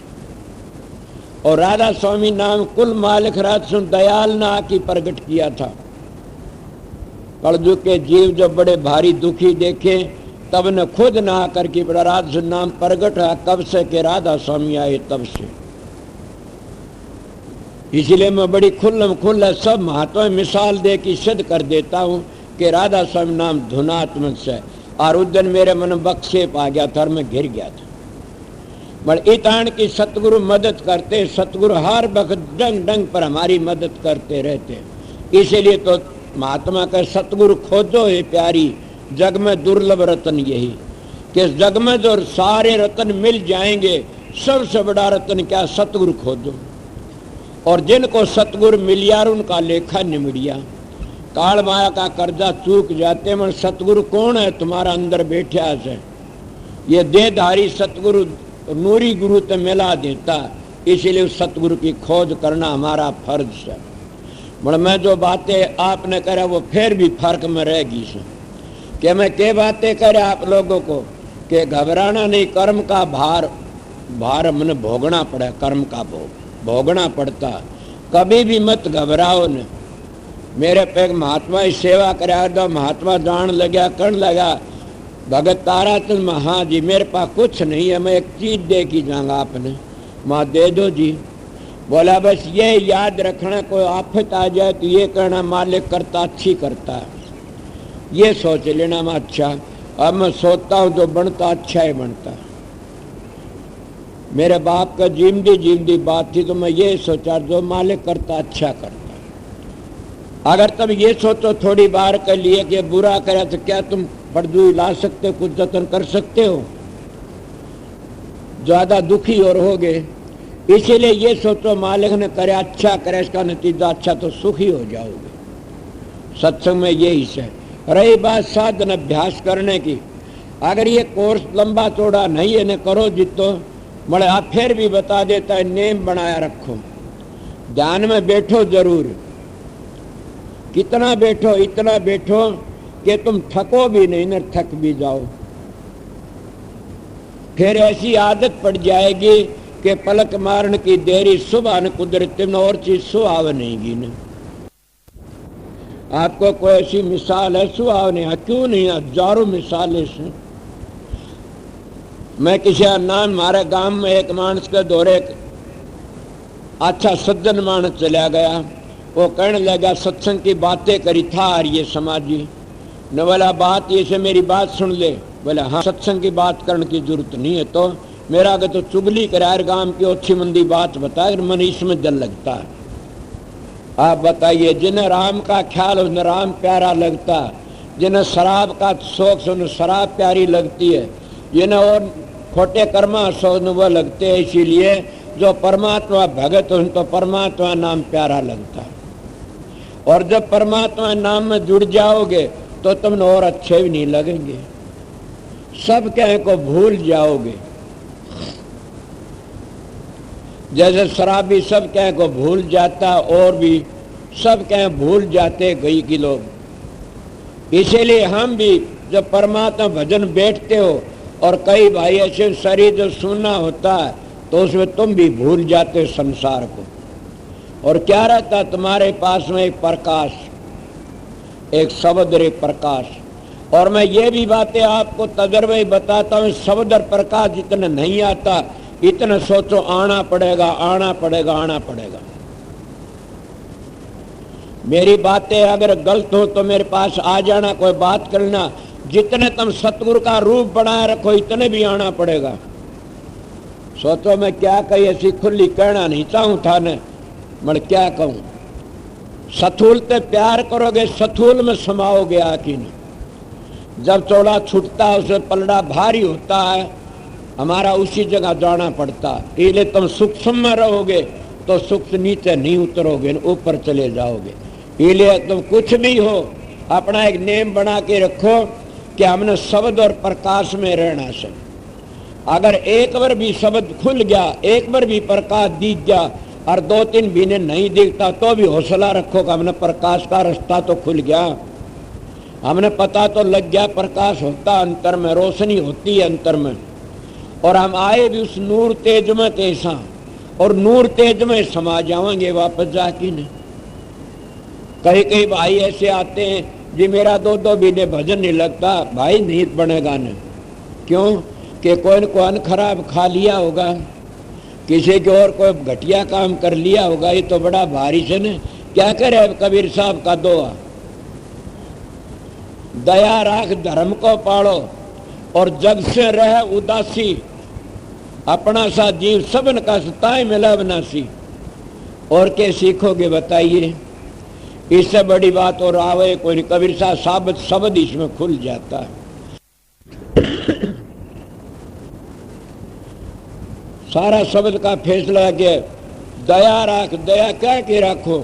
Speaker 2: और राधा स्वामी नाम कुल मालिक राज सुन दयाल ना की प्रकट किया था। कलयुग के जीव जब बड़े भारी दुखी देखे तब न खुद ना करके बड़ा राधा नाम प्रकट है। कब से के राधा स्वामी आए तब से। इसलिए मैं बड़ी खुल्लम खुल्ला सब महात्मा मिसाल दे की सिद्ध कर देता हूँ कि राधा स्वामी नाम धुनात्मक से। और उस दिन मेरे मन में बक्षेप आ गया था और मैं घिर गया था। बट इतान की सतगुरु मदद करते, सतगुरु हर वक्त डंग डंग पर हमारी मदद करते रहते। इसीलिए तो महात्मा का सतगुरु खोजो है प्यारी, जग में दुर्लभ रतन यही कि जग में जो सारे रतन मिल जाएंगे, सबसे बड़ा रतन क्या? सतगुरु खोजो। और जिनको सतगुरु मिलिया उनका लेखा निमड़िया। काल माया का कर्जा चूक जाते, मन सतगुरु कौन है? तुम्हारा अंदर बैठा है। ये देहधारी सतगुरु नूरी गुरु तो मिला देता। इसीलिए उस सतगुरु की खोज करना हमारा फर्ज है। मगर मैं जो बातें आपने करा वो फिर भी फर्क में रहेगी कि मैं क्या बातें करे आप लोगों को कि घबराना नहीं। कर्म का भार मन भोगना पड़े, कर्म का भोगना पड़ता। कभी भी मत घबराओ न। मेरे पे महात्मा की सेवा करा दो, महात्मा जान लगा करने लगा। भगत ताराचंद महा जी मेरे पास कुछ नहीं है, मैं एक चीज दे की जाऊंगा आपने, माँ दे दो जी। बोला बस ये याद रखना, कोई आफत आ जाए तो ये कहना मालिक करता अच्छी करता है, ये सोच लेना। मैं अच्छा, अब मैं सोचता हूँ जो बनता अच्छा ही बनता। मेरे बाप का जीवदी बात थी तो मैं ये सोचा जो मालिक करता अच्छा करता। अगर तुम ये सोचो थोड़ी बार के लिए कि बुरा करे तो क्या तुम पड़दू ला सकते हो, कुछ जतन कर सकते हो? ज्यादा दुखी और होगे। इसीलिए ये सोचो मालिक ने करे अच्छा करे, इसका नतीजा अच्छा तो सुखी हो जाओगे। सत्संग में यही है। रही बात साधन अभ्यास करने की, अगर ये कोर्स लंबा चौड़ा नहीं है न करो जितो बड़े, आप फिर भी बता देता है नेम बनाया रखो, ध्यान में बैठो जरूर। कितना बैठो? इतना बैठो कि तुम थको भी नहीं न थक भी जाओ। फिर ऐसी आदत पड़ जाएगी कि पलक मारन की देरी सुबह न कुदरती न और चीज सुहाव नहीं गी न। आपको कोई ऐसी मिसाल है सुहाव नहीं? क्यों नहीं? हजारों मिसालें से। मैं किसी नाम हमारे गांव में एक मानस के दौरे अच्छा सज्जन मानस चला गया, वो कहने लगा सत्संग की बातें करी था और ये समाजी न बोला बात ये से मेरी बात सुन ले। बोला हाँ सत्संग की बात करने की जरूरत नहीं है, तो मेरा अगर तो चुगली करार गांव की अच्छी मंदी बात बता, मन इसमें जल लगता है। आप बताइए, जिन्हें राम का ख्याल उन्हें राम प्यारा लगता, जिन्हें शराब का शौक से उन्हें शराब प्यारी लगती है, जिन्हें और खोटे कर्मा शौक वो लगते हैं। इसीलिए जो परमात्मा भगत उन तो परमात्मा नाम प्यारा लगता है। और जब परमात्मा नाम में जुड़ जाओगे तो तुम और अच्छे भी नहीं लगेंगे, सब कहीं को भूल जाओगे। जैसे शराबी सब कहीं को भूल जाता और भी सब कहीं भूल जाते गई की लोग। इसीलिए हम भी जब परमात्मा भजन बैठते हो और कई भाई ऐसे शरीर जो सुनना होता है तो उसमें तुम भी भूल जाते हो संसार को। और क्या रहता तुम्हारे पास में? एक प्रकाश, एक शब्द, एक प्रकाश। और मैं ये भी बातें आपको तजर्बे बताता हूँ, शब्द और प्रकाश जितना नहीं आता इतना सोचो आना पड़ेगा, आना पड़ेगा, आना पड़ेगा। मेरी बातें अगर गलत हो तो मेरे पास आ जाना, कोई बात करना। जितने तुम सतगुरु का रूप बनाए रखो इतने भी आना पड़ेगा। सोचो मैं क्या कही, ऐसी खुली कहना नहीं चाहूं था न, मैं क्या कहूं। सथूल ते प्यार करोगे सथूल में समाओगे आखिर। जब चौड़ा छूटता है उसे पलड़ा भारी होता है, हमारा उसी जगह जाना पड़ता है। इसलिए तुम सूक्ष्म में रहोगे तो सूक्ष्म नीचे नहीं उतरोगे, ऊपर चले जाओगे। इसलिए तुम कुछ भी हो अपना एक नेम बना के रखो कि हमने शब्द और प्रकाश में रहना से। अगर एक बार भी शब्द खुल गया, एक बार भी प्रकाश दिख गया और 2-3 महीने नहीं दिखता तो भी हौसला रखो कि हमने प्रकाश का रास्ता तो खुल गया, हमने पता तो लग गया प्रकाश होता अंतर में, रोशनी होती है अंतर में। और हम आए भी उस नूर तेज में कैसा, और नूर तेज में समा जाएंगे वापस जाके नहीं। कई कई भाई ऐसे आते हैं जी मेरा 2-2 महीने भजन नहीं लगता, भाई नहीं बनेगा न। क्यों? कि कोई न कोई खराब खा लिया होगा, किसी के और कोई घटिया काम कर लिया होगा। ये तो बड़ा भारी से न। क्या करे अब कबीर साहब का दोहा, दया राख धर्म को पाड़ो और जग से रह उदासी, अपना सा जीव सबन का सताए मिला बनासी। और क्या सीखोगे बताइए? इससे बड़ी बात और आवे कोई नहीं। कबीर साहब साबत शब्द इसमें खुल जाता है। सारा शब्द का फैसला के दया राख, दया क्या के रखो।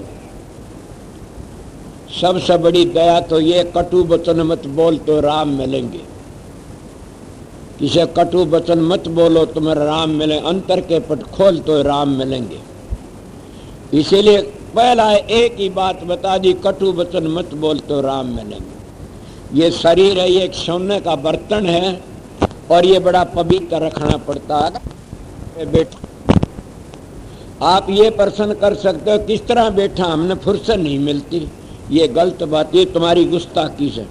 Speaker 2: सबसे बड़ी दया तो ये कटु वचन मत बोल तो राम मिलेंगे। किसे कटु वचन मत बोलो तुम्हें राम मिले, अंतर के पट खोल तो राम मिलेंगे। इसीलिए पहला एक ही बात बता दी, कटु वचन मत बोल तो राम मिलेंगे। ये शरीर है, ये एक सोने का बर्तन है और ये बड़ा पवित्र रखना पड़ता है। बैठा आप ये प्रश्न कर सकते हो किस तरह बैठा, हमने फुर्सत नहीं मिलती। ये गलत बात, ये तुम्हारी गुस्ताखी से।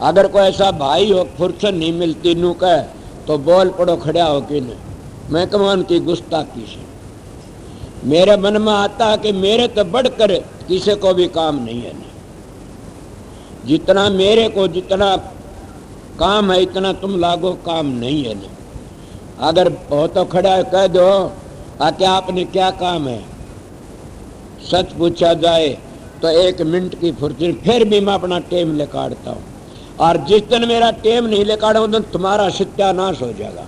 Speaker 2: अगर कोई ऐसा भाई हो फुर्सत नहीं मिलती नू कह तो बोल पड़ो खड़ा हो कि नहीं, मैं कमान की गुस्ताखी से। मेरे मन में आता कि मेरे तो बढ़कर किसी को भी काम नहीं है। नहीं जितना मेरे को जितना काम है इतना तुम लागो काम नहीं है। नहीं अगर हो तो खड़ा है कह दो क्या आपने क्या काम है। सच पूछा जाए तो 1 मिनट की फुर्सत, फिर भी मैं अपना टेम निकालता हूँ। और जिस दिन मेरा टेम नहीं निकालू उस दिन तुम्हारा सत्यानाश हो जाएगा।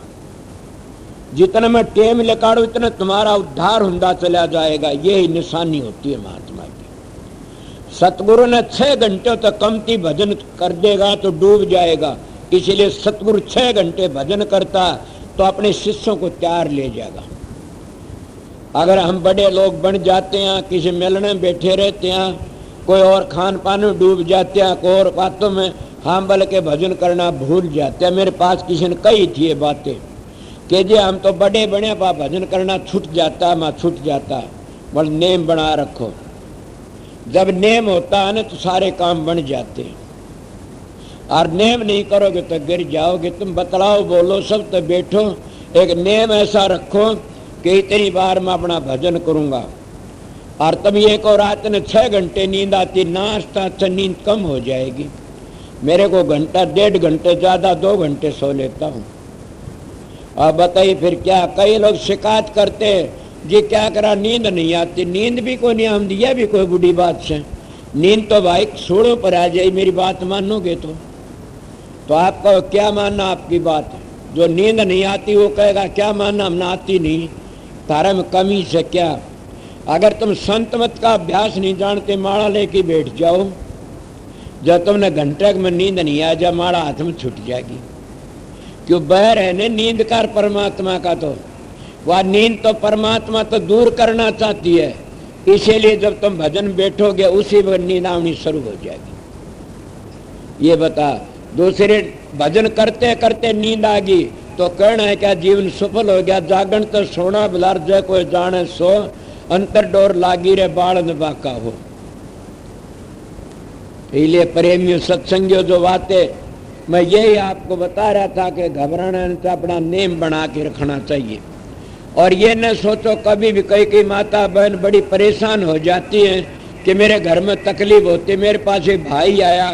Speaker 2: जितना मैं टेम निकालू इतना तुम्हारा उद्धार होता चला जाएगा। यही निशानी होती है महात्मा की। सतगुरु ने 6 घंटे तक कमती भजन कर देगा तो डूब जाएगा, इसलिए सतगुरु 6 घंटे भजन करता तो अपने शिष्यों को तैयार ले जाएगा। अगर हम बड़े लोग बन जाते हैं, किसी मिलने में बैठे रहते हैं, कोई और खान पान में डूब जाते हैं, कोई और बातों में हम बल के भजन करना भूल जाते हैं। मेरे पास किसी ने कही थी ये बातें कि जी हम तो बड़े बने पा भजन करना छूट जाता, मैं छूट जाता, बल नेम बना रखो। जब नेम होता है ना तो सारे काम बन जाते हैं, और नेम नहीं करोगे तो गिर जाओगे। तुम बतलाओ बोलो सब तो बैठो, एक नेम ऐसा रखो कि इतनी बार मैं अपना भजन करूंगा। और तब ये को रात में 6 घंटे नींद आती, नाश्ता अच्छा नींद कम हो जाएगी। मेरे को घंटा 1.5 घंटे ज्यादा 2 घंटे सो लेता हूँ। अब बताइए फिर क्या, कई लोग शिकायत करते जी क्या करा नींद नहीं आती। नींद भी कोई नहीं हम दिया भी कोई बुरी बात से, नींद तो भाई सूढ़ों पर आ जाए, मेरी बात मानोगे तो आपका क्या मानना आपकी बात है। जो नींद नहीं आती वो कहेगा क्या मानना हमने आती नहीं, तारा में कमी से क्या। अगर तुम संत मत का अभ्यास नहीं जानते, माला लेके बैठ जाओ, जब तुमने घंटे में नींद नहीं आ जा माला हाथ में छूट जाएगी। क्यों बह रहने नींद कर परमात्मा का, तो वह नींद तो परमात्मा तो दूर करना चाहती है, इसीलिए जब तुम भजन बैठोगे उसी वक्त नींद आनी शुरू हो जाएगी। ये बता, दूसरे भजन करते करते नींद आ गई तो कहना है क्या जीवन सफल हो गया। जागरण तो सोना बिलार जय कोई जाने सो, अंतर डोर लागी रे बाल न बाका हो। इसलिए प्रेमियों सत्संगियों जो बातें मैं यही आपको बता रहा था कि घबराना नहीं, अपना नेम बना के रखना चाहिए। और ये न सोचो कभी भी, कई माता बहन बड़ी परेशान हो जाती हैं कि मेरे घर में तकलीफ होती। मेरे पास एक भाई आया,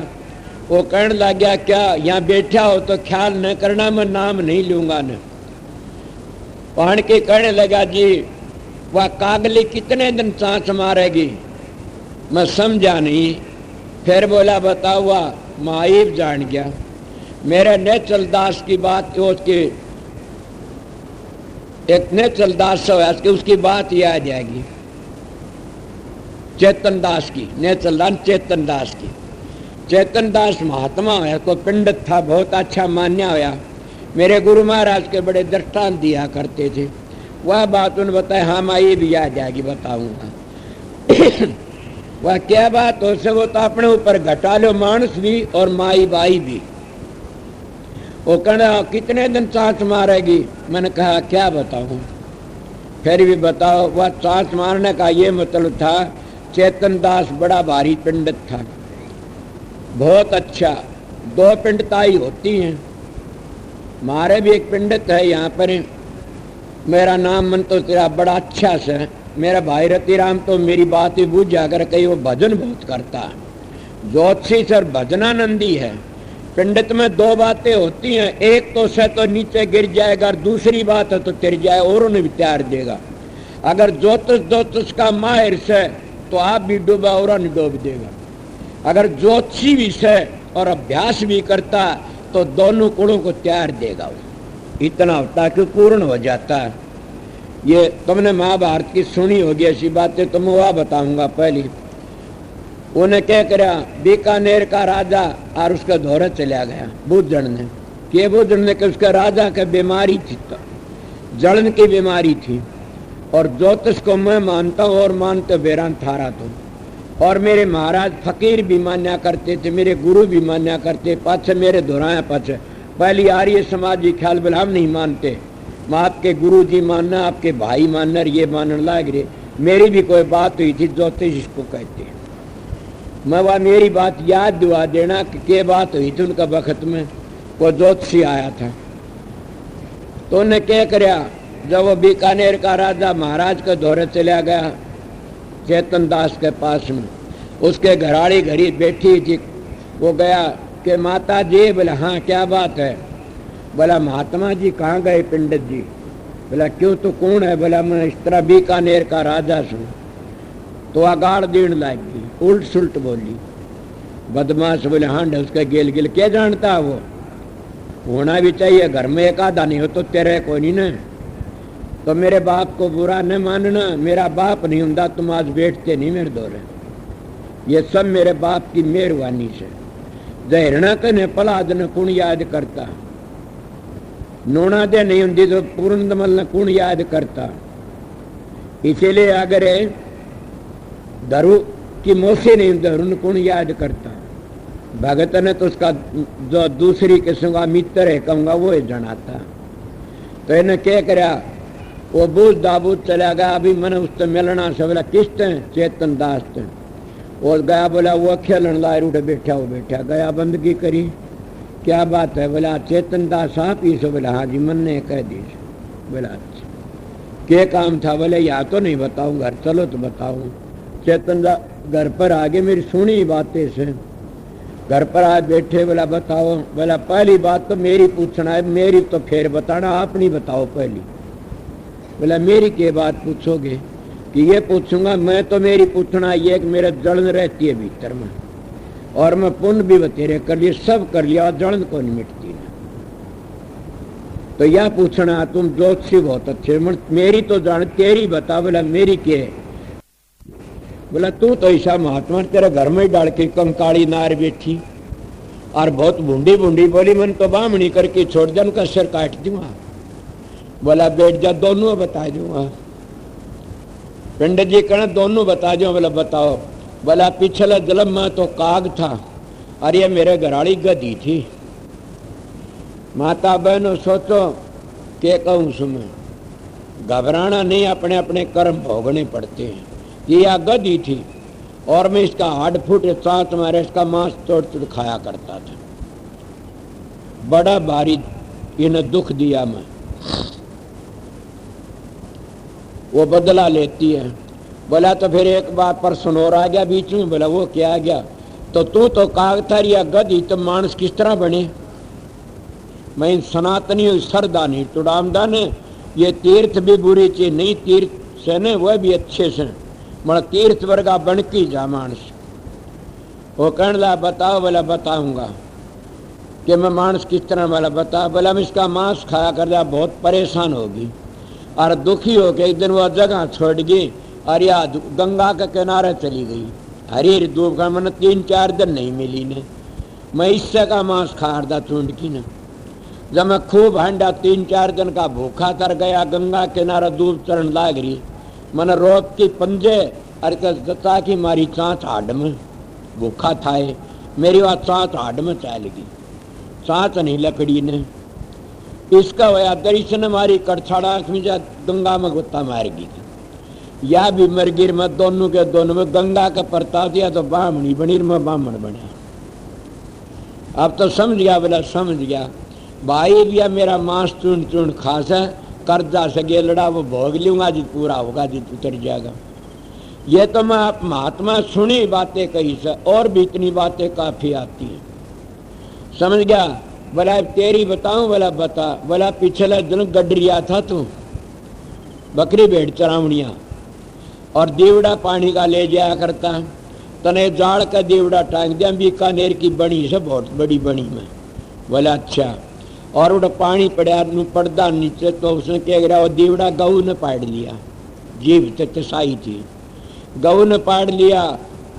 Speaker 2: वो कहने लग गया क्या यहाँ बैठा हो तो ख्याल न करना, मैं नाम नहीं लूंगा न। पहाड़ के कहने लगा जी वह कागली कितने दिन सांस मारेगी, मैं समझा नहीं। फिर बोला बताओ, वह माइब जान गया। मेरे नेचल दास की बात, उसकी एक नेचल दास है उसकी बात याद आएगी, चेतन दास की, नेचल दास चेतन दास की। चेतन दास महात्मा है, कोई पंडित था, बहुत अच्छा मान्या होया। मेरे गुरु महाराज के बड़े दृष्टांत दिया करते थे। वह बात उन्होंने बताया, हाँ माई भी याद आएगी, बताऊंगा। वह क्या बात हो से, वो तो अपने ऊपर घटा लो मानस भी और माई बाई भी। वो कहना कितने दिन सांस मारेगी, मैंने कहा क्या बताऊं। फिर भी बताओ। वह सांस मारने का ये मतलब था, चेतन दास बड़ा भारी पंडित था, बहुत अच्छा। 2 पंडिताई होती हैं, मारे भी एक पंडित है यहाँ पर, मेरा नाम मन तो तेरा बड़ा अच्छा से। मेरा भाई रतिराम तो मेरी बात ही बूझ जाकर कहीं वो भजन बहुत करता है, ज्योतिषी सर भजनानंदी है। पंडित में 2 बातें होती हैं, एक तो से तो नीचे गिर जाएगा, और दूसरी बात है तो तिर जाए और उन्हें भी तैयार देगा। अगर ज्योतिष का माहिर से तो आप भी डूबा और उन्हें डूब देगा। अगर ज्योतिषी भी से और अभ्यास भी करता तो दोनों गुणों को तैयार देगा। इतना होता कि पूर्ण हो जाता है। ये तुमने महाभारत की सुनी होगी ऐसी बातें, तो मैं वह बताऊंगा। पहली उन्हें क्या करा, बीकानेर का राजा और उसका दौरा चला गया बुद्धन ने। के बुद्धन ने कि उसका राजा का बीमारी थी, तो जलन की बीमारी थी। और ज्योतिष को मैं मानता हूँ और मानते बेरान थारा तो। और मेरे महाराज फकीर भी मान्या करते थे, मेरे गुरु भी मान्या करते, पाछे मेरे दोहराया पाछे। पहली आर्य समाजी ख्याल बिल हम नहीं मानते, मैं आपके गुरु जी मानना, आपके भाई मानना, ये मानने लाग रहे। मेरी भी कोई बात हुई थी, ज्योतिष इसको कहते हैं। मैं वह मेरी बात याद दिवा देना कि क्या बात हुई थी। उनका वक्त में कोई ज्योतिषी आया था, तो उन्हें क्या कराया, जब वो बीकानेर का राजा महाराज के दौरे चला गया चेतन दास के पास में, उसके घराड़ी घड़ी बैठी थी। वो गया कि माता जी, बोला हाँ क्या बात है। बोला महात्मा जी कहाँ गए पंडित जी। बोला क्यों, तो कौन है। बोला मैं इस तरह बीकानेर का राजा हूँ। तो अगाड़ देने लगी, उल्ट सुल्ट बोली, बदमाश। बोले हाँ उसका गेल गेल क्या जानता वो, होना भी चाहिए घर में, एक आधा नहीं हो तो तेरे कोई नहीं ना। तो मेरे बाप को बुरा न मानना, मेरा बाप नहीं होता तुम आज बैठते नहीं मेरे दौरे। ये सब मेरे बाप की मेहरबानी से। जहरना कने पलाद न कुण याद करता, नोना दे नहीं होंगी तो पूर्ण दमल न कुण याद करता। इसीलिए अगर धरु की मोसे नहीं धरु कुण याद करता। भगत ने तो उसका जो दूसरी किस्म का मित्र है कहूँगा वो ही जनाता। तो इन्हें क्या करा, वो बूझ दाबूद चला गया। अभी मैंने उससे मिलना से बोला किस्त चेतन दास थे। और गया, बोला वो खेलन लाए उठे बैठा, वो बैठा गया, बंदगी करी। क्या बात है? बोला चेतन दास आप ही सो? बोला हाँ जी, मन ने कह दी। बोला अच्छा क्या काम था? बोले या तो नहीं बताऊँ, घर चलो तो बताऊँ। चेतन दास घर पर आगे मेरी सुनी बातें से घर पर आज बैठे। बोला बताओ। बोला पहली बात तो मेरी पूछना है, मेरी तो फिर बताना, आप नहीं बताओ पहली। बोला मेरी क्या बात पूछोगे? कि ये पूछूंगा मैं तो मेरी पूछना ये कि मेरे जलन रहती है भीतर में, और मैं पुण्य भी बतेरे कर लिए, सब कर लिया, जलन को नहीं मिटती ना। तो यह पूछना तुम ज्योतिषी बहुत अच्छे, मेरी तो जान तेरी बता। बोला मेरी क्या है? बोला तू तो ऐसा महात्मा, तेरे घर में ही डाल के कंकाली नार बैठी और बहुत बूंदी बूंदी बोली, मन तो बामणी करके छोड़ दे, उनका सिर काट दूंगा। बोला बैठ जा, दोनों बता दूंगा। पंडित जी कहना दोनों बता दो। बोला बताओ। बोला पिछले जन्म में तो काग था और ये मेरे घराड़ी गधी थी। माता बहनों सोचो क्या कहूँ सुमे, घबराना नहीं, अपने अपने कर्म भोगने पड़ते हैं। ये या गधी थी और मैं इसका हाड फूट साथ मारे इसका मांस तोड़ तोड़ खाया करता था। बड़ा भारी इन्हें दुख दिया मैं, वो बदला लेती है। बोला तो फिर एक बार पर सुनोर आ गया बीच में। बोला वो क्या आ गया? तो तू तो कागतर या गधी तो मानस किस तरह बने? मैं सनातनी सरदा नहीं टुडामदा ने, ये तीर्थ भी बुरी चीज नहीं, तीर्थ से ने वह भी अच्छे से मन तीर्थ वर्गा बन की जा मानस। वो कहने लगा बताओ। बोला बताऊंगा कि मैं मानस किस तरह? वाला बता। बोला मैं इसका मांस खाया कर दिया, बहुत परेशान होगी और दुखी हो के एक दिन वह जगह छोड़ गई और या गंगा के किनारे चली गई। हरी धूप का मन 3-4 दिन नहीं मिली ने, मैं इससे का मांस खा रहा चूंड की न। जब मैं खूब हांडा 3-4 दिन का भूखा तर गया, गंगा किनारा धूप चरण लाग रही, मन रोक की पंजे अरे दत्ता की मारी चाँच हाड में भूखा था। मेरी बात चाँच हाड में चल गई, चाँच नहीं लकड़ी ने। इसका वया दर्शन मारी कड़छाड़ा में जा गंगा में गुत्ता मार गई। या भी मर गिर में दोनों के दोनों में गंगा का प्रताप दिया तो बामणी बनी, मैं बामण बना। अब तो समझ गया। बोला समझ गया भाई भैया, मेरा मांस चुन चुन खास है, कर्जा सगे लड़ा वो भोग लूंगा, जित पूरा होगा जित उतर जाएगा। ये तो मैं आप महात्मा सुनी बातें कही से, और भी इतनी बातें काफी आती है। समझ गया? बोला तेरी बताऊं? बोला बता। बोला पिछले दिन गडरिया था तू, बकरी भेड़ चरावनिया और दीवड़ा पानी का ले जाया करता, तने जाड़ का दीवड़ा टांग दिया बीकानेर की बनी से, बहुत बड़ी बनी में। बोला अच्छा। और उड़ा पानी पड़ा पड़दा नीचे, तो उसने क्या करा, वो दीवड़ा गऊ ने पाड़ लिया, जीव तसाई थी, गऊ ने पाड़ लिया।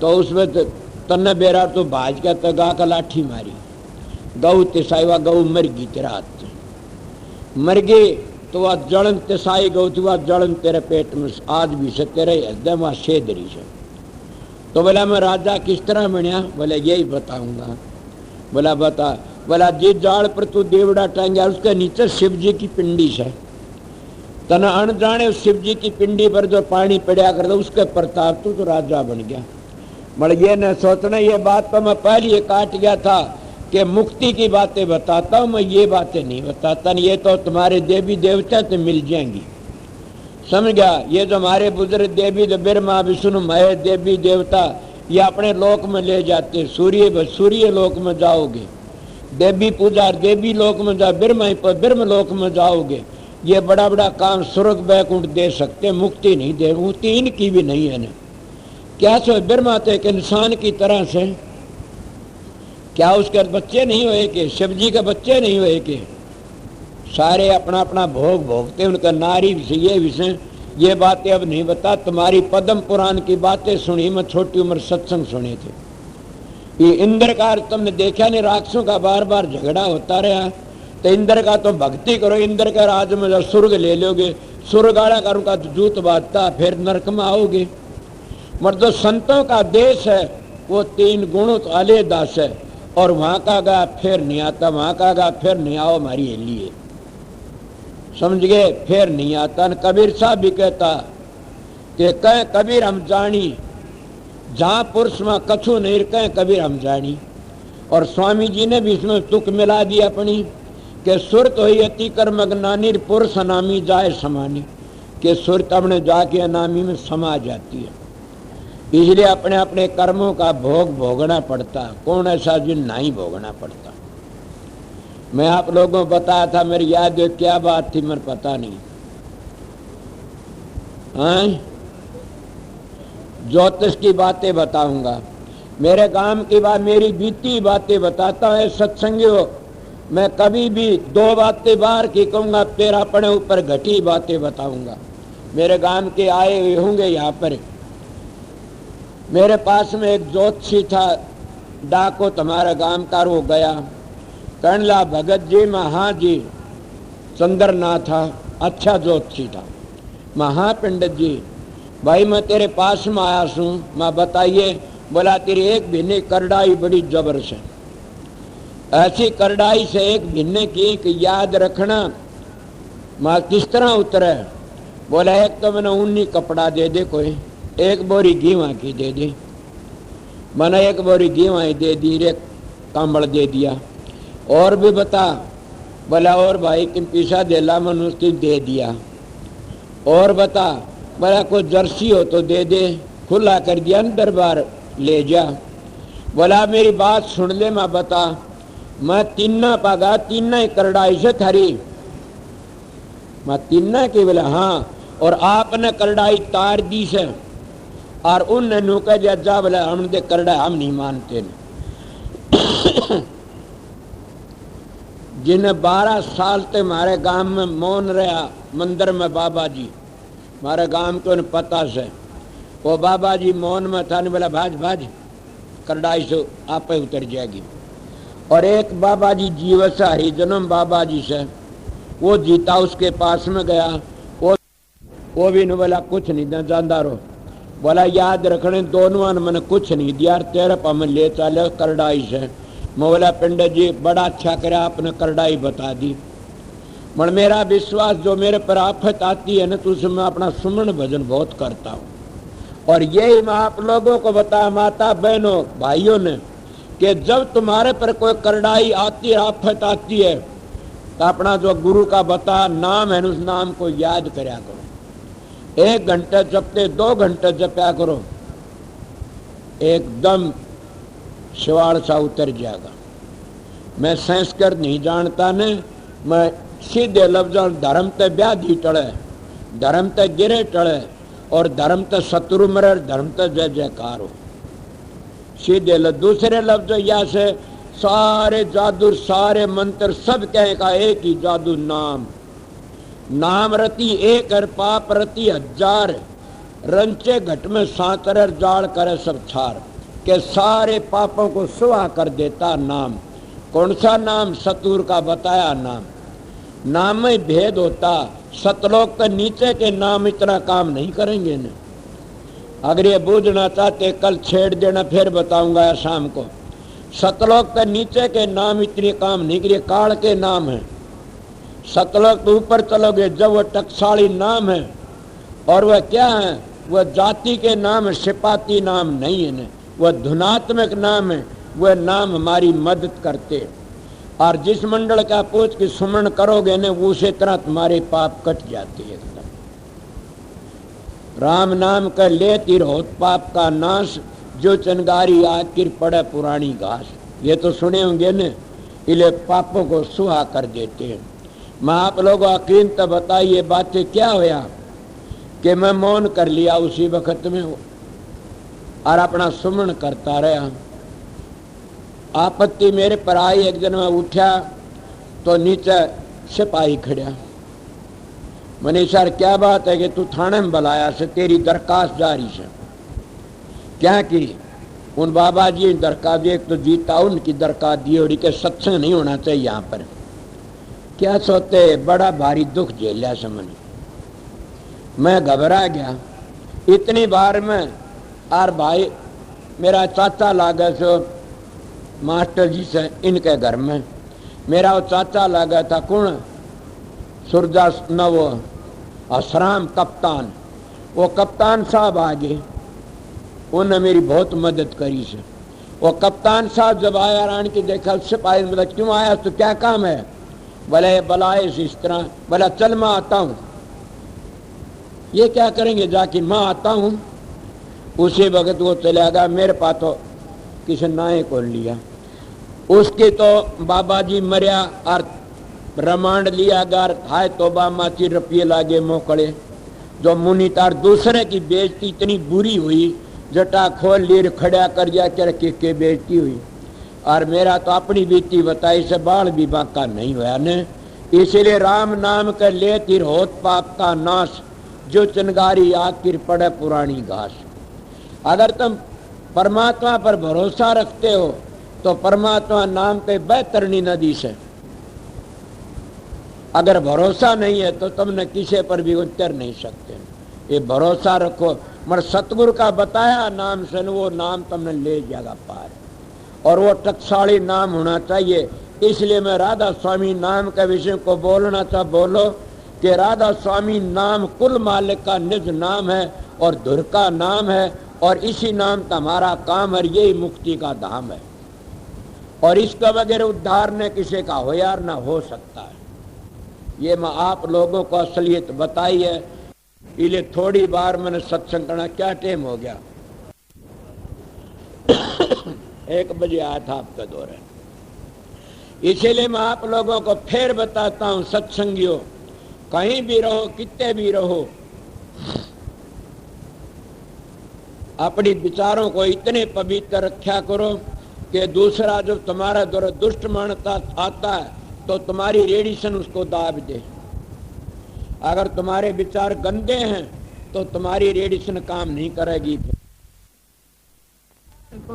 Speaker 2: तो उसमें तन्ने बेरा तो भाज का तगा का लाठी मारी, गऊ तिसाई, वह गऊ मर गई तेरा हाथ मर गई। तो वह जलन तिसाई गऊ थी, वह जलन तेरे पेट में आज भी से, तेरे हृदय वहाँ शेदरी से। तो बोला मैं राजा किस तरह बनया? बोले यही बताऊंगा। बोला बता। बोला जिस जाड़ पर तू देवड़ा टांगा उसके नीचे शिव जी की पिंडी से, तना अनजाने शिव जी की पिंडी पर जो पानी पड़ा करता उसके प्रताप तो राजा बन गया। मगर ये न सोचना ये बात तो मैं पहले काट गया था कि मुक्ति की बातें बताता हूँ, मैं ये बातें नहीं बताता। ये तो तुम्हारे देवी देवता से मिल जाएंगी। समझ गया? ये जो हमारे बुजुर्ग देवी ब्रह्मा विष्णु महेश देवी देवता ये अपने लोक में ले जाते। सूर्य लोक में जाओगे, देवी पूजा देवी लोक में जाओ, ब्रह्म लोक में जाओगे। ये बड़ा बड़ा काम स्वर्ग बैकुंठ दे सकते, मुक्ति नहीं दे। मुक्ति इनकी भी नहीं है ना। क्या सो ब्रह्मा तो एक इंसान की तरह से, क्या उसके बच्चे नहीं हुए कि शिव जी के बच्चे नहीं हुए कि सारे अपना अपना भोग भोगते, उनका नारी विषय ये विषय ये बातें अब नहीं बता। तुम्हारी पद्म पुराण की बातें सुनी, मैं छोटी उम्र सत्संग सुने थे। ये इंद्र का तुमने देखा नहीं, राक्षसों का बार बार झगड़ा होता रहा। तो इंद्र का तो भक्ति करो, इंद्र के राज में जब स्वर्ग ले लोगे, स्वर्ग आड़ा करूँगा तो जूत बांधता, फिर नरक में आओगे। मगर जो संतों का देश है वो 3 गुणों वाले दास है, और वहां का गा फिर नहीं आता, वहां का गा फिर नहीं आओ हमारी हेली है, समझ गए, फिर नहीं आता। कबीर साहब भी कहता कि कह कबीर हम जानी, जहां पुरुष में कछु नहीं कह कबीर हम जानी। और स्वामी जी ने भी इसमें तुक मिला दी अपनी कि सुरत हुई अति कर्म अगनानी, पुरुष अनामी जाए समानी, कि सुरत अपने जाके अनामी में समा जाती है। इसलिए अपने अपने कर्मों का भोग भोगना पड़ता, कौन ऐसा जिन नहीं भोगना पड़ता। मैं आप लोगों को बताया था, मेरी याद है क्या बात थी मेरे पता नहीं। हाँ, ज्योतिष की बातें बताऊंगा, मेरे काम की बात, मेरी बीती बातें बताता है सत्संगियों। मैं कभी भी 2 बातें बाहर की कहूंगा, तेरा अपने ऊपर घटी बातें बताऊंगा। मेरे गांव के आए हुए होंगे यहाँ पर। मेरे पास में एक ज्योतिषी था, डाको तुम्हारा गांव का, वो गया, कहला भगत जी मैं हाँ जी, चंद्रनाथ था, अच्छा ज्योतिषी था। मैं हाँ पंडित जी, भाई मैं तेरे पास में आया हूँ, मैं बताइए। बोला तेरी एक भिन्ने करड़ाई बड़ी जबरदस्त है, ऐसी करड़ाई से एक भिन्ने की कि याद रखना। मैं किस तरह उतरे? बोला एक तो मैंने ऊनी कपड़ा दे दे, कोई एक बोरी गेवा की दे दे। मैंने एक बोरी गेवा दे दी, एक कंबल दे दिया। और भी बता? बोला और भाई किन पैसा देला, मैंने उसकी दे दिया। और बता? बोला कोई जर्सी हो तो दे दे, खुला कर दिया, दरबार ले जा। बोला मेरी बात सुन ले, मैं बता, मैं 3 पागा, 3 करड़ाई से थारी। मैं 3 की? बोला हाँ। और आपने करड़ाई तार दी से, और उन नु कह दिया जा, बोला हम दे करड़ा हम नहीं मानते न। जिन्हें 12 साल तक हमारे गांव में मौन रहा, मंदिर में बाबा जी, हमारे गांव को पता से, वो बाबा जी मौन में था, नहीं बोला भाज भाज करड़ाई से आप उतर जाएगी। और एक बाबा जी जीवत से हरिजनम बाबा जी से, वो जीता, उसके पास में गया, वो भी नहीं बोला कुछ नहीं दे, जानदा रहो। बोला याद रखने दोनों ने मैंने कुछ नहीं दिया, तेरे पर मैं ले चले करड़ाई से। मैं बोला पंडित जी बड़ा अच्छा करे, आपने करड़ाई बता दी। मगर मेरा विश्वास जो मेरे पर आफत आती है ना, तो उसमें मैं अपना सुमन भजन बहुत करता हूँ। और यही मैं आप लोगों को बताया, माता बहनों भाइयों ने, कि जब तुम्हारे पर कोई करड़ाई आती है, आफत आती है, तो अपना जो गुरु का बता नाम है, उस नाम को याद करया करो। 1 घंटे जपते, 2 घंटे जपया करो, एकदम शिवाड़ सा उतर जाएगा। मैं संस्कृत नहीं जानता ने, मैं सीधे लफ्ज धर्म ते व्याधि टले, धर्म ते गिरे टले, और धर्म ते शत्रु मरे, धर्म ते जय जयकार हो। सीधे दूसरे लफ्ज या से सारे जादू, सारे मंत्र सब कहे का एक ही जादू, नाम। नाम रति एक और पाप रति 1000, रंचे घट में सांतर जाड़ करे सब छार, के सारे पापों को सुहा कर देता नाम। कौन सा नाम? सतुर का बताया नाम। नाम में भेद होता, सतलोक तो नीचे के नाम इतना काम नहीं करेंगे न। अगर ये बूझना चाहते कल छेड़ देना, फिर बताऊंगा शाम को। सतलोक तो नीचे के नाम इतने काम नहीं करे, काल के नाम है। सतलोक तो ऊपर चलोगे जब वह टकसाली नाम है, और वह क्या है? वह जाति के नाम है, सिपाती नाम नहीं है न, वह धुनात्मक नाम है। वह नाम हमारी मदद करते, और जिस मंडल का पूछ के सुमन करोगे न, उसे तरह तुम्हारे पाप कट जाते हैं। राम नाम कर लेती रहोत पाप का नाश, जो चनगारी आखिर पड़े पुरानी घास। ये तो सुने होंगे न, इले पापों को सुहा कर देते हैं। मैं आप लोगों यकीन तो बताइए बातें क्या होया कि मैं मौन कर लिया उसी वक्त में, और अपना सुमन करता रहा। आपत्ति मेरे पर आई, एक दिन मैं उठा तो नीचे सिपाही खड़ा। मैंने सर क्या बात है कि तू थाने में बुलाया से, तेरी दरखास्त जारी से। क्या की? उन बाबा जी दरखास्त, एक तो जीता उनकी दरखास्त दी और के सत्संग नहीं होना चाहिए यहाँ पर। क्या सोते, बड़ा भारी दुख झेलिया से मैं घबरा गया इतनी बार में। और भाई मेरा चाचा लागा सो मास्टर जी से इनके घर में, मेरा वो चाचा लागा था कौन, सूरदास न वो असराम कप्तान, वो कप्तान साहब आ गए, उन्होंने मेरी बहुत मदद करी से। वो कप्तान साहब जब आया रान की देखा, सिपाही बोला क्यों आया, तो क्या काम है? बोले बलाए इस तरह। बोला चल मैं आता हूँ। ये क्या करेंगे जाके, मैं आता हूँ। उसी वक्त वो चला गया। मेरे पास तो किसी नाए को लिया, उसके तो बाबा जी मरिया और रिमांड लिया गया। हाय तोबा माची रुपये लागे मोकड़े। जो मुनि तार दूसरे की बेइज्जती इतनी बुरी हुई, जटा खोल लीर खड़ा कर दिया के बेइज्जती हुई। और मेरा तो अपनी बीती बताई से बाल भी बाका नहीं हुआ ने। इसलिए राम नाम कर ले तिर होत पाप का नाश, जो चिंगारी आखिर पड़े पुरानी घास। अगर तुम परमात्मा पर भरोसा रखते हो तो परमात्मा नाम के बेहतरनी नदी से। अगर भरोसा नहीं है तो तुमने किसी पर भी उतर नहीं सकते। ये भरोसा रखो। मगर सतगुरु का बताया नाम से वो नाम तुमने ले जाएगा पार, और वो टकसाली नाम होना चाहिए। इसलिए मैं राधा स्वामी नाम के विषय को बोलना चाह बोलो कि राधा स्वामी नाम कुल मालिक का निज नाम है और धुर का नाम है, और इसी नाम का हमारा काम है। यही मुक्ति का धाम है, और इसका वगैरह उद्धार ने किसी का हो यार ना हो सकता है। ये मैं आप लोगों को असलियत बताई है। इसलिए थोड़ी बार मैंने सत्संग करना, क्या टाइम हो गया 1 बजे आया था आपका दौर है। इसीलिए मैं आप लोगों को फिर बताता हूं, सत्संगियों कहीं भी रहो, कितने भी रहो, अपने विचारों को इतने पवित्र रखा करो कि दूसरा जब तुम्हारा दौर दुष्ट मानता आता है तो तुम्हारी रेडिएशन उसको दाब दे। अगर तुम्हारे विचार गंदे हैं तो तुम्हारी रेडिएशन काम नहीं करेगी।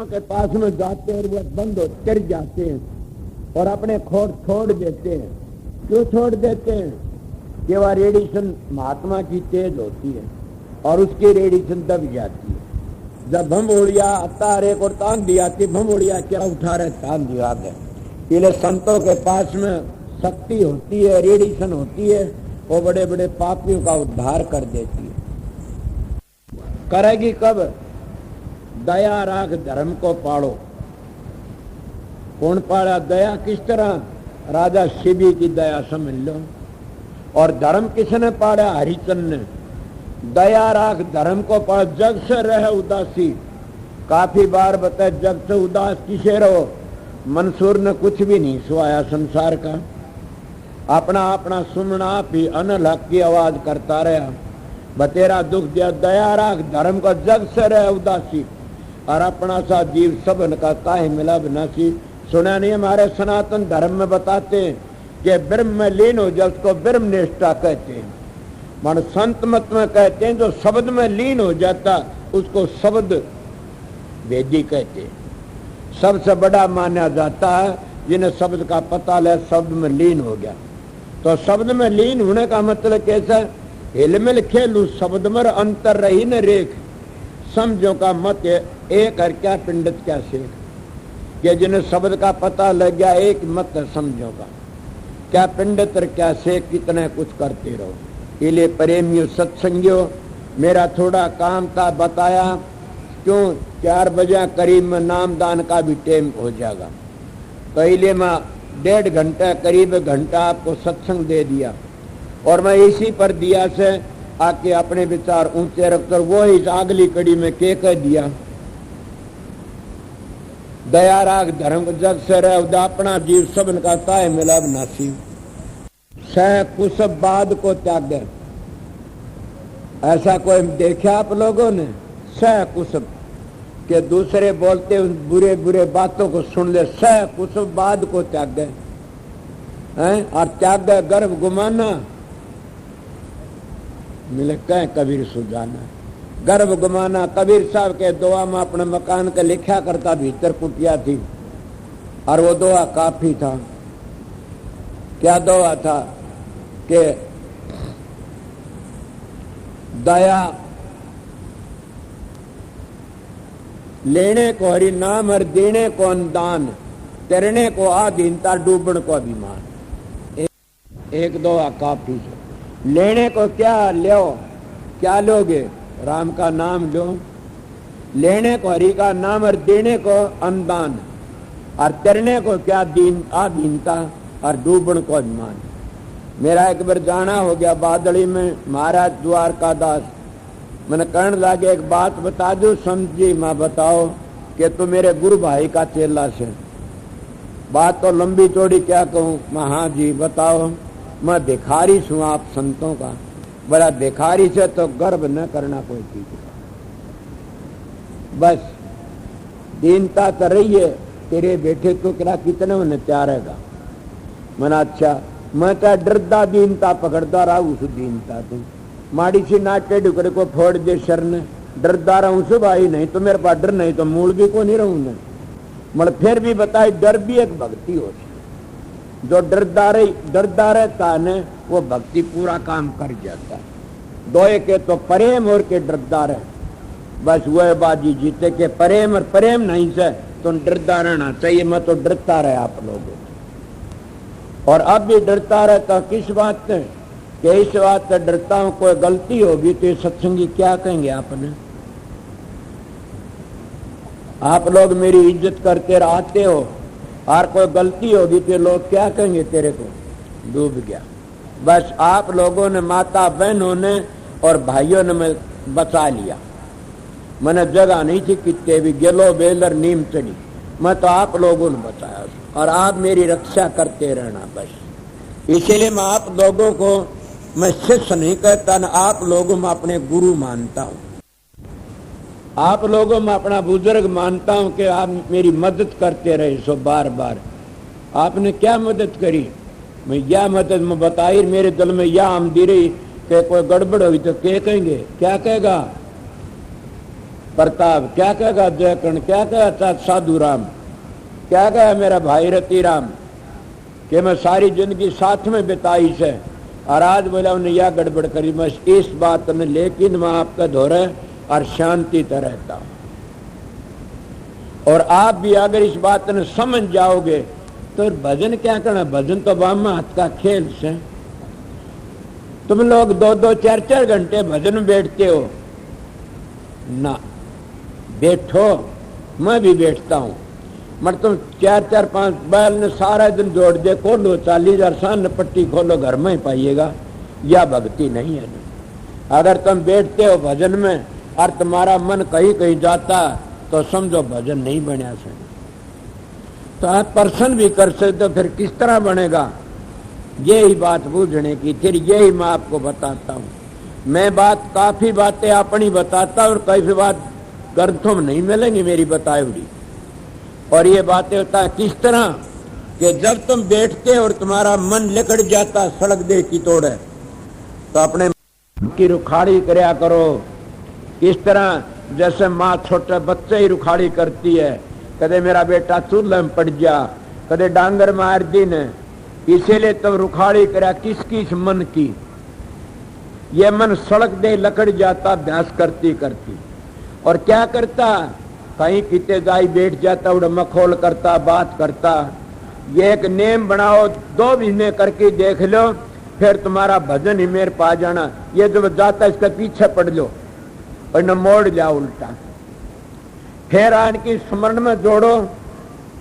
Speaker 2: के पास में जाते हैं, वो बंद हो कर जाते हैं और अपने खोट छोड़ देते हैं। क्यों छोड़ देते हैं? कि वह रेडिएशन महात्मा की तेज होती है और उसकी रेडिएशन दब जाती है। जब भमोड़िया तारे को तान दिया कि भमोड़िया क्या उठा रहे, तान दिया गए। इसलिए संतों के पास में शक्ति होती है, रेडिएशन होती है, वो बड़े बड़े पापियों का उद्धार कर देती है। करेगी कब? दया राख धर्म को पाड़ो। कौन पाड़ा दया? किस तरह? राजा शिवी की दया समझ लो। और धर्म किसने पाड़ा? हरिचंद ने। दया राख धर्म को पाड़, जग से रहे उदासी। काफी बार बताए जग से उदास किसे रहो। मंसूर ने कुछ भी नहीं सुहाया संसार का, अपना अपना सुमना आप ही अनल हक की आवाज करता रहा। बतेरा दुख दिया दया राख धर्म को, जग से रहे उदासी। और अपना सा जीव सबन का काहे मिला बनासी। सुना नहीं? हमारे सनातन धर्म में बताते हैं कि ब्रह्म में लीन हो जाए उसको ब्रह्म निष्ठा कहते हैं। मान संत मत में कहते हैं जो शब्द में लीन हो जाता उसको शब्द वेदी कहते हैं। सबसे बड़ा माना जाता है जिन्हें शब्द का पता ले, शब्द में लीन हो गया। तो शब्द में लीन होने का मतलब कैसा? हिलमिल खेलू शब्द मर अंतर रही न रेख। समझो का मत एक हर क्या पिंडित क्या शेख। कि जिन्हें शब्द का पता लग गया एक मत समझो का, क्या पंडित और क्या शेख, कितना कुछ करते रहो। इसलिए प्रेमियों सत्संगियों, मेरा थोड़ा काम था बताया। क्यों? 4 बजे करीब में नामदान का भी टाइम हो जाएगा। तो इसलिए मैं 1.5 घंटा करीब घंटा आपको सत्संग दे दिया, और मैं इसी पर दिया से आके अपने विचार ऊंचे रखकर वो इस अगली कड़ी में के कह दिया। दया राग धर्म जग से रह अपना जीव सबन का ताय मिलाब नासी। सह कुसब बाद को त्याग। ऐसा कोई देखा आप लोगों ने? सह कुसब के दूसरे बोलते बुरे बुरे बातों को सुन ले। सह कुसब बाद को त्याग हैं, और त्याग गर्भ गुमाना। मिले कह कबीर सुजाना गर्भ गुमाना। कबीर साहब के दुआ में अपने मकान के लिखा करता, भीतर कुटिया थी और वो दुआ काफी था। क्या दुआ था कि दया लेने को हरि नाम और देने को अनुदान, तैरने को आधीनता, डूबण को अभिमान। एक दुआ काफी है। लेने को क्या लो, क्या लोगे? राम का नाम लो। लेने को हरि का नाम और देने को अनुदान, और तैरने को क्या दीन आधीनता, और डूबण को अभिमान। मेरा एक बार जाना हो गया बादली में, महाराज द्वारका दास मैंने कहने लगे एक बात बता दो समझी। मैं बताओ कि तू मेरे गुरु भाई का चेला से। बात तो लंबी चौड़ी क्या कहूँ। मैं हाँ जी बताओ। मैं भिखारी हूँ आप संतों का। बड़ा भिखारी से तो गर्व न करना कोई चीज का, बस दीनता तो रही है। तेरे बेटे को क्या कितने उन्हें त्यारेगा। मैंने अच्छा, मैं तो डरदा दीनता पकड़ता रहा उस दीनता तुम माड़ी सी नाटे डुकड़े को फोड़ दे शरण, डरदा रहूं सु भाई, नहीं तो मेरे पास डर नहीं तो मूल भी को नहीं रहूं। मगर फिर भी बताए डर भी एक भक्ति होती। जो डरदा रहता है वो भक्ति पूरा काम कर जाता है। दोए के तो प्रेम और के डरदा रहे, बस वह बाजी जीते के प्रेम और प्रेम नहीं से तो डरदा रहना चाहिए। मैं तो डरता रहे आप लोगों, और अब भी डरता रहता। किस बात से? कि इस बात से डरता हूं कोई गलती होगी तो ये सत्संगी क्या कहेंगे आपने। आप लोग मेरी इज्जत करते रहते हो, और कोई गलती होगी तो लोग क्या कहेंगे तेरे को डूब गया। बस आप लोगों ने, माता बहनों ने और भाइयों ने मैं बचा लिया। मैंने जगह नहीं थी कितने भी गेलो बेलर नीम चढ़ी, मैं तो आप लोगों ने बचाया और आप मेरी रक्षा करते रहना बस। इसीलिए मैं आप लोगों को मैं शिष्य नहीं कहता ना, आप लोगों में अपने गुरु मानता हूँ। आप लोगों में अपना बुजुर्ग मानता हूँ कि आप मेरी मदद करते रहे सो बार बार। आपने क्या मदद करी? मैं यह मदद में बताई, मेरे दिल में यह आमदी रही कि कोई गड़बड़ हुई तो क्या कहेंगे? क्या कहेगा प्रताप? क्या कहेगा जयकर्ण? क्या कहेगा साधु राम? क्या कहा मेरा भाई रति राम कि मैं सारी जिंदगी साथ में बिताई से, और आज बोला उन्हें यह गड़बड़ करी। मैं इस बात में लेकिन मैं आपका धोरे और शांति तो रहता हूं। और आप भी अगर इस बात में समझ जाओगे तो भजन क्या करना? भजन तो बामा हाथ का खेल से। तुम लोग 2-2 4-4 घंटे भजन में बैठते हो ना, बैठो, मैं भी बैठता हूं। मगर तुम 4-4-5 बैल ने सारा दिन जोड़ दे, खोलो 40,000 सान पट्टी खोलो, घर में ही पाइएगा। यह भक्ति नहीं है ना। अगर तुम बैठते हो भजन में और तुम्हारा मन कहीं कहीं जाता तो समझो भजन नहीं बना से। तो आप प्रश्न भी कर सकते हो, फिर किस तरह बनेगा? यही बात बूझने की। फिर यही मैं आपको बताता हूँ। मैं बात काफी बातें अपनी बताता हूँ और कई बात ग्रंथों में नहीं मिलेंगी मेरी बताई हुई। और ये बातें होता है किस तरह कि जब तुम बैठते और तुम्हारा मन लिकड़ जाता सड़क दे की तोड़े, तो अपने की रुखाड़ी करया करो। इस तरह जैसे माँ छोटे बच्चे ही रुखाड़ी करती है, कदे मेरा बेटा चूल्हे में पड़ जा, कदे डांगर मार दी ने। इसीलिए तुम रुखाड़ी करया किस मन की। ये मन सड़क दे लकड़ जाता अभ्यास करती करती। और क्या करता? कहीं किते जाई बैठ जाता, उड़ मखोल करता, बात करता। ये एक नेम बनाओ, 2 महीने करके देख लो, फिर तुम्हारा भजन ही मेरे पा जाना। ये जो जाता इसके पीछे पड़ लो और न मोड़ जाओ उल्टा। फिर आन की स्मरण में जोड़ो,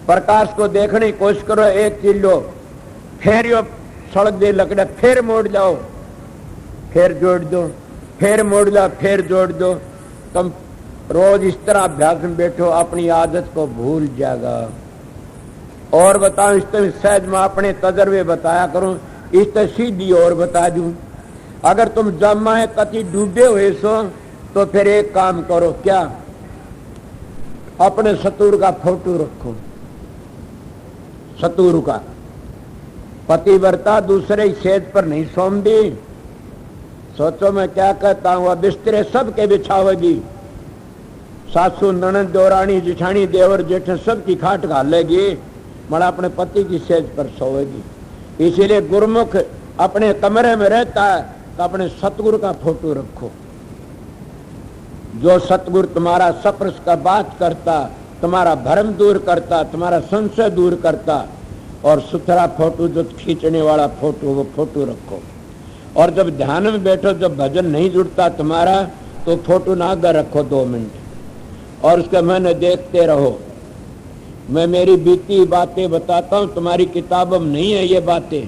Speaker 2: प्रकाश को देखने की कोशिश करो, एक चीज लो, फिर यो सड़क दे लकड़ा, फिर मोड़ जाओ, फिर जोड़ दो, फिर मोड़ जाओ, फिर जोड़ दो। तुम रोज इस तरह अभ्यास में बैठो, अपनी आदत को भूल जाएगा। और बताओ, इस तरह सहज में अपने तजर्बे बताया करूं, इस तरह सीधी और बता दूं। अगर तुम जमा कति डूबे हुए सो तो फिर एक काम करो, क्या? अपने सतुर का फोटो रखो। सतुर का पतिव्रता दूसरे सेज पर नहीं सोम दी, सोचो मैं क्या कहता हूँ। अब बिस्तरे सबके बिछावेगी, सासू ननद देवरानी जिठानी देवर जेठ सबकी खाट घालेगी, मड़ा अपने पति की सेज पर सोएगी। इसीलिए गुरुमुख अपने कमरे में रहता है तो अपने सतगुरु का फोटो रखो। जो सतगुरु तुम्हारा सप्रस का बात करता, तुम्हारा भ्रम दूर करता, तुम्हारा संशय दूर करता, और सुथरा फोटो जो खींचने वाला फोटो, वो फोटो रखो। और जब ध्यान में बैठो, जब भजन नहीं जुड़ता तुम्हारा, तो फोटो ना आगे रखो 2 मिनट और उसके मैंने देखते रहो। मैं मेरी बीती बातें बताता हूँ, तुम्हारी किताबों में नहीं है ये बातें।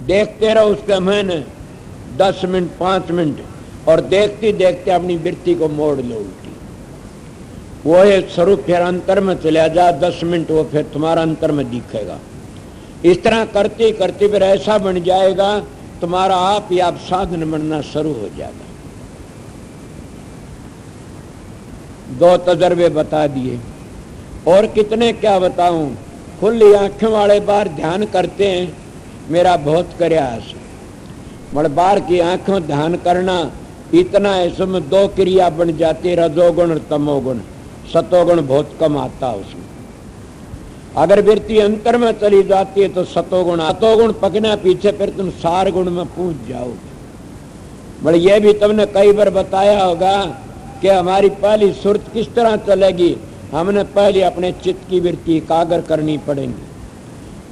Speaker 2: देखते रहो उसके मैंने 10 मिनट 5 मिनट, और देखते देखते अपनी वृत्ति को मोड़ लो उल्टी। वो एक स्वरूप फिर अंतर में चला जा, 10 मिनट वो फिर तुम्हारा अंतर में दिखेगा। इस तरह करते करते फिर ऐसा बन जाएगा, तुम्हारा आप ही आप साधन बनना शुरू हो जाएगा। 2 तजर्बे बता दिए, और कितने क्या बताऊं। खुली आंखों वाले बार ध्यान करते हैं, मेरा बहुत प्रयास। बड़ बार की आंखों ध्यान करना इतना है, इसमें 2 क्रिया बन जाती है, रजोगुण और तमोगुण। सतोगुण बहुत कम आता है उसमें। अगर वृत्ति अंतर में चली जाती है तो सतोगुण, सतोगुण पकना पीछे फिर तुम सार गुण में पहुंच जाओगे। बड़े ये भी तुमने कई बार बताया होगा कि हमारी पहली सुरत किस तरह चलेगी। हमने पहले अपने चित्त की वृत्ति एकाग्र करनी पड़ेगी,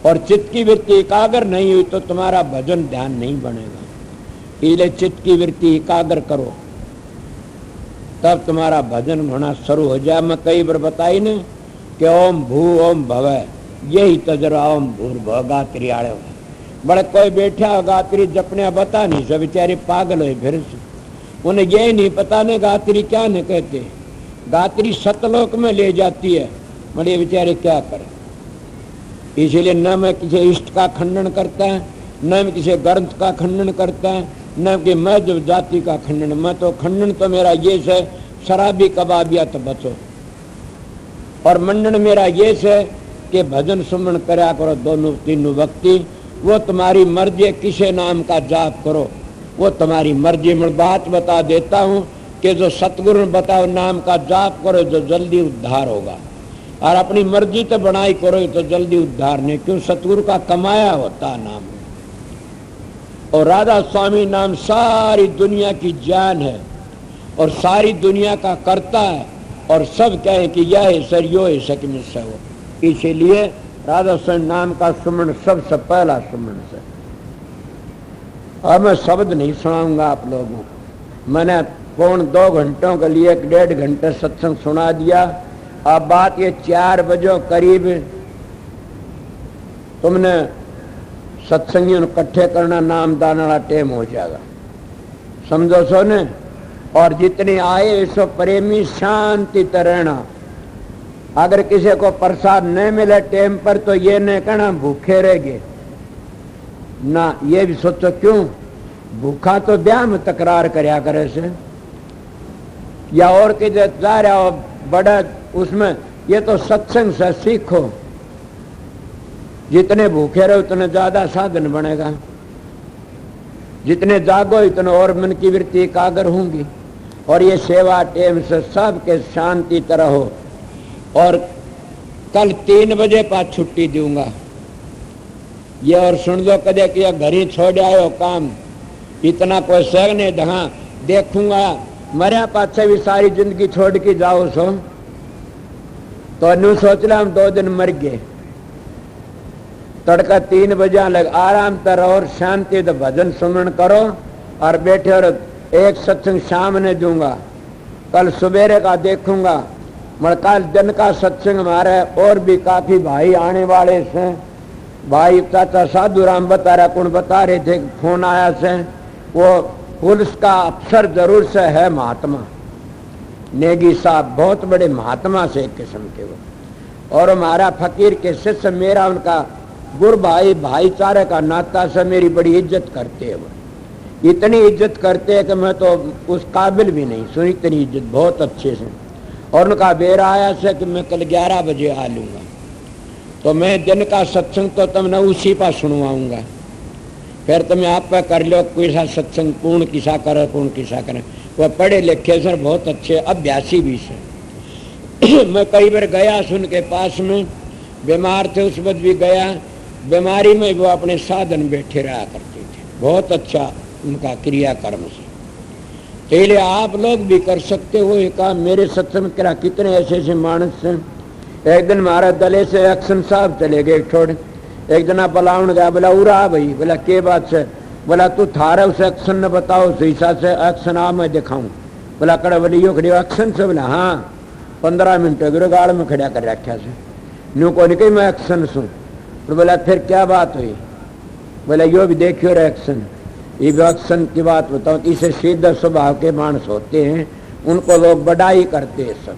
Speaker 2: और चित्त की वृत्ति एकाग्र नहीं हुई तो तुम्हारा भजन ध्यान नहीं बनेगा। इसलिए चित्त की वृत्ति एकाग्र करो, तब तुम्हारा भजन होना शुरू हो जाए। मैं कई बार बताई न कि ओम भू ओम भवै, यही तजरा ओम भूर्भुवः गात्री आड़े। बड़े कोई बैठा हो गात्री जपने बता नहीं, सब बेचारे पागल हो फिर से। उन्हें ये नहीं पता ने गात्री क्या न कहते। गात्री सतलोक में ले जाती है, बड़े बेचारे क्या करें। इसलिए न मैं किसी इष्ट का खंडन करता है, न मैं किसी ग्रंथ का खंडन करता है, न कि मैं जो जाति का खंडन। मैं तो खंडन तो मेरा ये है, शराबी कबाबिया तो बचो। और मंडन मेरा ये है कि भजन सुमन करा करो 2-3 व्यक्ति। वो तुम्हारी मर्जी, किसे नाम का जाप करो वो तुम्हारी मर्जी। मैं बात बता देता हूँ कि जो सतगुरु ने बताओ नाम का जाप करो जो जल्दी उद्धार होगा, और अपनी मर्जी तो बनाई करो तो जल्दी उद्धार नहीं। क्यों? सतगुरु का कमाया होता नाम। और राधा स्वामी नाम सारी दुनिया की जान है, और सारी दुनिया का करता है, और सब कहे कि यह है सर यो है सक में से हो। इसीलिए राधा स्वामी नाम का सुमन सबसे पहला सुमन से। अब मैं शब्द नहीं सुनाऊंगा आप लोगों को। मैंने 2 घंटों के लिए 1.5 घंटे सत्संग सुना दिया। अब बात ये 4 बजे करीब तुमने सत्संगियों इकट्ठे करना, नामदान वाला टाइम हो जाएगा, समझो सो ने। और जितने आए सो प्रेमी शांति रहना। अगर किसी को प्रसाद नहीं मिले टाइम पर तो ये नहीं कहना भूखे रहेंगे ना। ये भी सोचो क्यों भूखा तो ब्याह में तकरार करया करे से, या और के जा रहा हो बड़ा उसमें। ये तो सत्संग से सीखो। जितने भूखे रहो उतने ज्यादा साधन बनेगा, जितने जागो इतने और मन की वृत्ति एकाग्र होंगी। और ये सेवा टेम से सबके शांति तरह हो। और कल 3 बजे पास छुट्टी दूंगा। ये और सुन लो कदे कि घर ही छोड़ आयो काम, इतना कोई सह नहीं दहा देखूंगा। मरिया पाछे भी सारी जिंदगी छोड़ के जाओ सो तो अनु सोच रहा हम 2 दिन मर गए। तड़का 3 बजे लग आराम तर और शांति तो भजन सुमन करो और बैठे। और एक सत्संग शाम ने दूंगा, कल सवेरे का देखूंगा। कल दिन का सत्संग हमारा और भी काफी भाई आने वाले हैं। भाई चाचा साधु राम बता रहा, कौन बता रहे थे, फोन आया से वो पुलिस का अफसर जरूर से है महात्मा नेगी साहब, बहुत बड़े महात्मा से एक किस्म के वो। और हमारा फकीर के शिष्य, मेरा उनका गुरु भाई, भाईचारे का नाता से मेरी बड़ी इज्जत करते हैं। वो इतनी इज्जत करते हैं कि मैं तो उस काबिल भी नहीं सुनी, इतनी इज्जत बहुत अच्छे से। और उनका बेरा आया से कि मैं कल 11 बजे आ लूँगा, तो मैं दिन का सत्संग तो तुमने उसी पर सुनवाऊंगा। फिर तुम्हें आप पे कर लो कोई सा सत्संग पूर्ण किसा करे पूर्ण किसा करे। वह पढ़े लिखे सर बहुत अच्छे अभ्यासी भी से। मैं कई बार गया सुन के पास में, बीमार थे उस वक्त भी गया, बीमारी में वो अपने साधन बैठे रहा करते थे, बहुत अच्छा उनका क्रियाकर्म से। तो इसलिए आप लोग भी कर सकते हो ये काम। मेरे सत्संग करा कितने ऐसे ऐसे मानस हैं। एक दिन हमारा दले से एक्शन साहब चले गए छोड़, एक जना बुलावन गया, बोला उरा भाई, बोला के बात से, बोला तू थारा उस एक्शन ने बताओ शीशा से एक्शन आ मैं दिखाऊं। बोला कड़ा बोली यो खड़ी एक्शन से, बोला हाँ 15 मिनट गाड़ में खड़ा कर रखा से न्यू को नहीं मैं एक्शन सू। तो बोला फिर क्या बात हुई, बोला यो भी देखियो रे एक्शन, ये एक्शन की बात बताओ। इसे सीधा स्वभाव के मानस होते हैं, उनको लोग बड़ाई करते हैं सब।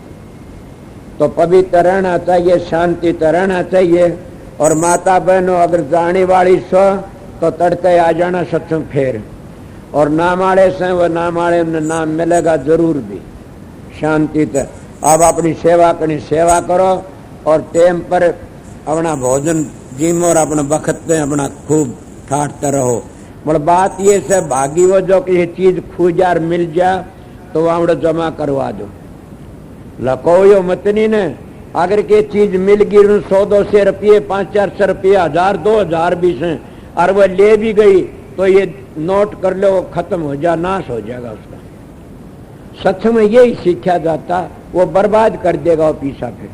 Speaker 2: तो पवित्र रहना चाहिए, शांति तो रहना चाहिए। और माता बहनों अगर जाने वाली सो तो तड़के आ जाना सत्संग फेर, और नाम आड़े से वो नाम आड़े में नाम मिलेगा जरूर भी। शांति तो अब अपनी सेवा करनी, सेवा करो और टाइम पर अपना भोजन जिम और अपना वक्त में अपना खूब ठाटते रहो। मतलब बात ये से भागी वो जो कि ये चीज खूजार मिल जा तो वहां जमा करवा दो, लको मत नहीं ने। अगर के चीज मिल गई 100-200 रुपये 500-400 रुपये 1000-2000 भी से और वह ले भी गई तो ये नोट कर लो खत्म हो जा, नाश हो जाएगा उसका। सच में यही सीखा जाता, वो बर्बाद कर देगा वो पीछा। फिर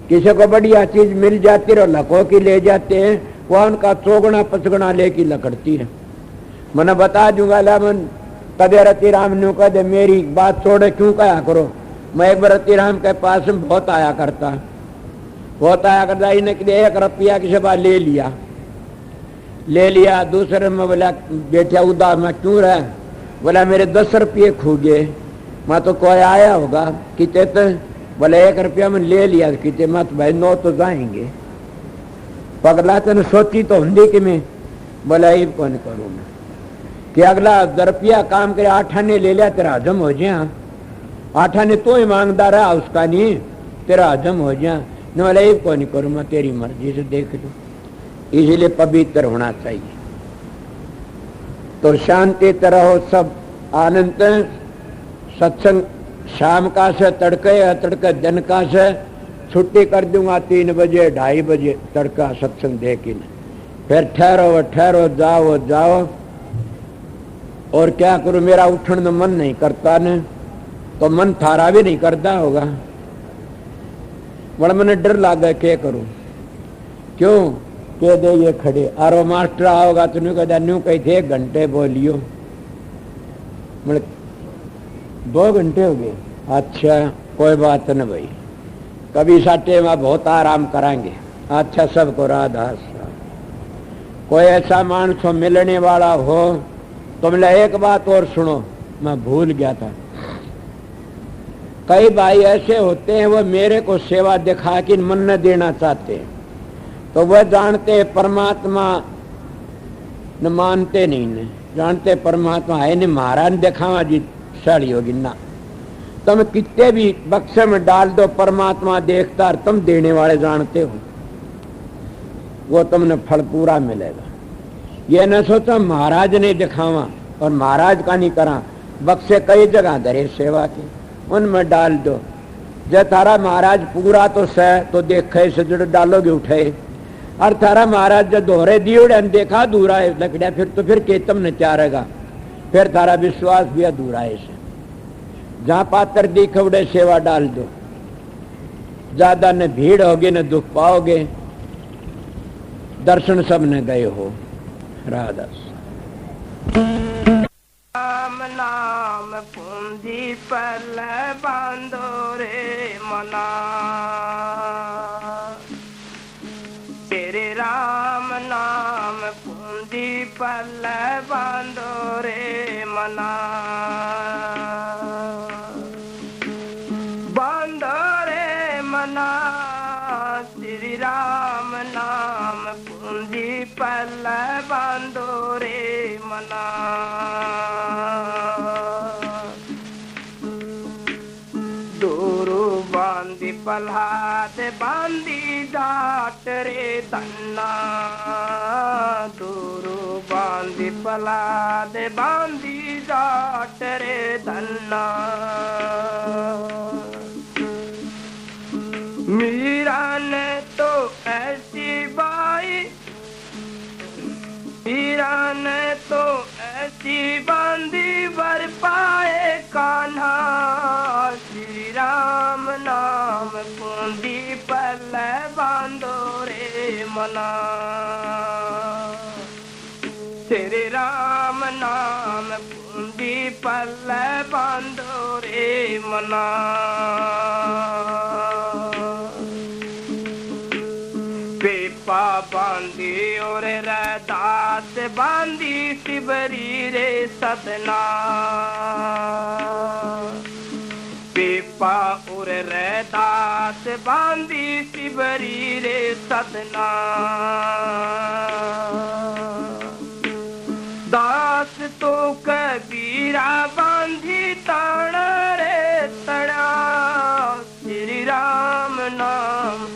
Speaker 2: किसी को बढ़िया चीज मिल जाती है और लको की ले जाते हैं, वह उनका चौगुना पचगुना लेके लकड़ती है। मैंने बता दूंगा ला मन कदे रति राम न्यू कह दे मेरी बात छोड़े क्यों कहा करो। मैं एक बार रति राम के पास में बहुत आया करता इन्हें 1 रुपया किसी बार ले लिया। दूसरे में बोला बेटा उदास में क्यों रहा, बोला मेरे 10 रुपये खो गए। मैं तो कोई आया होगा किते तो, बोले 1 रुपया में ले लिया किते मत भाई 9 तो जाएंगे। पगला तेने सोची तो हिंदी कि मैं, बोला ये कौन करूँ मैं कि अगला 10 रुपया काम करे 8 आने ले लिया तेरा हजम हो जाए। 8 आने तो ही मांगदा रहा उसका नहीं, तेरा हजम हो जाए न। बोला ये कौन करूँ मैं, तेरी मर्जी से देख लो। इसीलिए पवित्र होना चाहिए। तो शांति तरह हो सब आनंद। सत्संग शाम का से तड़के दिन का से छुट्टी कर दूंगा 3 बजे 2:30 बजे तड़का सत्संग दे के। फिर ठहरो जाओ। और क्या करूं, मेरा उठने में मन नहीं करता न, तो मन थारा भी नहीं करता होगा। बड़ा मैंने डर लगा क्या करूं, क्यों कह दे ये खड़े और वो मास्टर आओगा तो नहीं कहता न्यू कही थे 1 घंटे बोलियो, मतलब 2 घंटे हो गए। अच्छा कोई बात न भाई, कभी साटे में बहुत आराम कराएंगे। अच्छा सबको राधा। कोई ऐसा मानस हो मिलने वाला हो तो मिला। एक बात और सुनो, मैं भूल गया था। कई भाई ऐसे होते हैं वो मेरे को सेवा दिखा के मन न देना चाहते हैं, तो वह जानते परमात्मा न मानते नहीं न, जानते परमात्मा है नहीं, महाराज दिखावा जी साड़ी होगी ना। तुम कितने भी बक्से में डाल दो परमात्मा देखता, तुम देने वाले जानते हो, वो तुमने फल पूरा मिलेगा। ये न सोचो महाराज ने दिखावा और महाराज का नहीं करा। बक्से कई जगह धरे सेवा के, उनमें डाल दो। जब तारा महाराज पूरा तो सह तो देखे से जुड़ डालोगे उठे, और तारा महाराज जब दोहरे दियोड़े देखा दूरा है लकड़िया, फिर तो फिर केतम न चारेगा, फिर तारा विश्वास भी अधूरा है। से जहाँ पात्र दिखवड़े सेवा डाल दो, ज्यादा न भीड़ होगी न दुख पाओगे, दर्शन सब न गए हो। राधा
Speaker 1: राम नाम पूंजी पल बांधो रे मना, तेरे राम नाम पूंजी पल बांधो रे मना, बांधो रे मना। श्री राम नाम पूंजी पल बांधो रे मना, दूर बांधी बल्हाद बांधी जाट रे धन्ना दूरू बांधी बल्हाद बांधी जाट रे धन्ना मीरा ने तो ऐसी बाई मीरा ने तो ऐसी बांधी वर पाए कान्हा श्री राम नाम कुंडी पल्ले बांधो रे मना श्री राम नाम कुंडी पल्ले बांधो रे मना पेपा बांधी और रैदास बांधी शिवरी रे सदना पेपा और रैदास बांधी शिवरी रे सदना दास तो कबीरा बांधी ताण रे तड़ा श्री राम नाम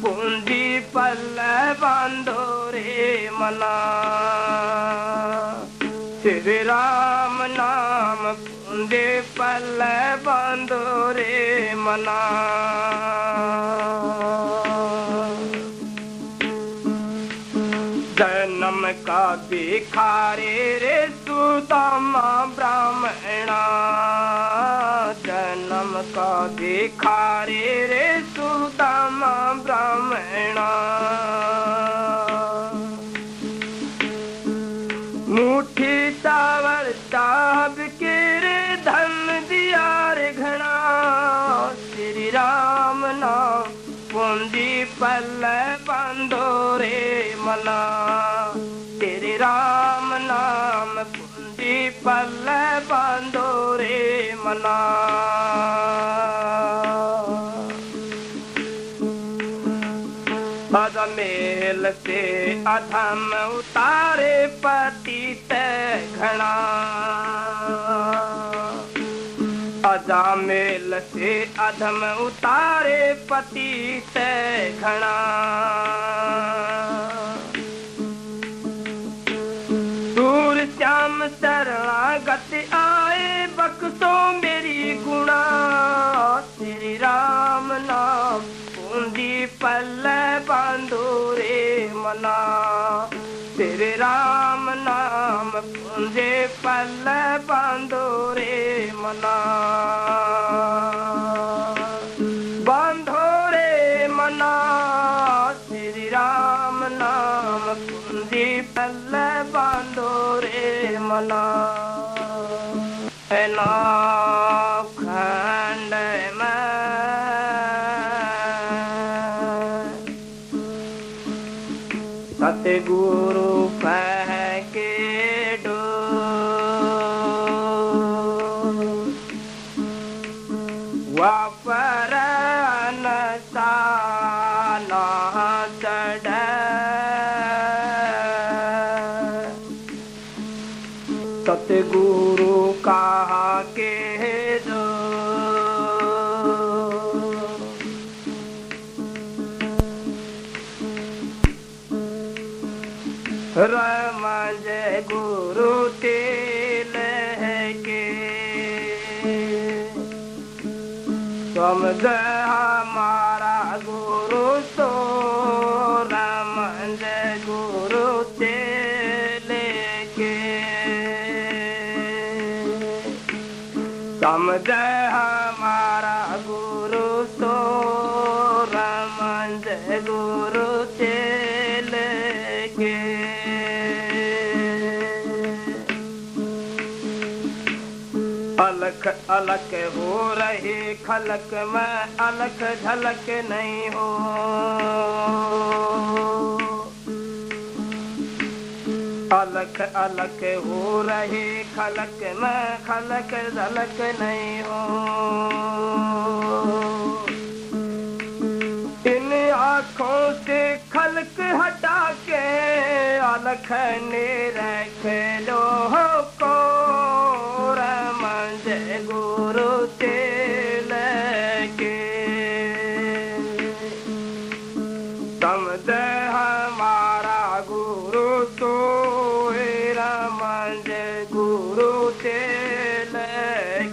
Speaker 1: कुंडी पल्ले बांधो रे मना श्री राम नाम कुंडी पल्ले बांधो रे मना जन्म का भिखारी रे सुदामा ब्राह्मणा जन्म का भिखारी रे सुदामा ब्राह्मणा मुट्ठी चावल चाब के रे धन दिया रे घना श्री राम नाम कुंडी पल्ले बांधो रे मना तेरे राम नाम कुंडी पल्ले बांधो रे मना अधमेल से अधम उतारे पतित घना अजामेल से अधम उतारे पतित घना दूर श्याम शरणागत आए बख्शो मेरी गुणा श्री राम नाम कुंडी पल्ले बांधो रे मना तेरे राम नाम कुंडी पल्ले बांधो रे मना बांधो रे मना श्री राम नाम कुंडी पल्ले बांधो रे मना ना खंड में सतगुरु कह के डो वापर नसाना चढ़ सतगुरु कहा के दो रमज गुरु तेल के समझ हमारा गुरु तो रमज गुरु तेल के समझ हमारा गुरु तो रमज गुरु तेल के अलख अलख हो रहे खलक में अलख झलक नहीं हो अलख अलख हो रहे खलक में खलक झलक नहीं हो इन आँखों से खलक हटा के अलख ने रख लो को रमज गुरु तेल के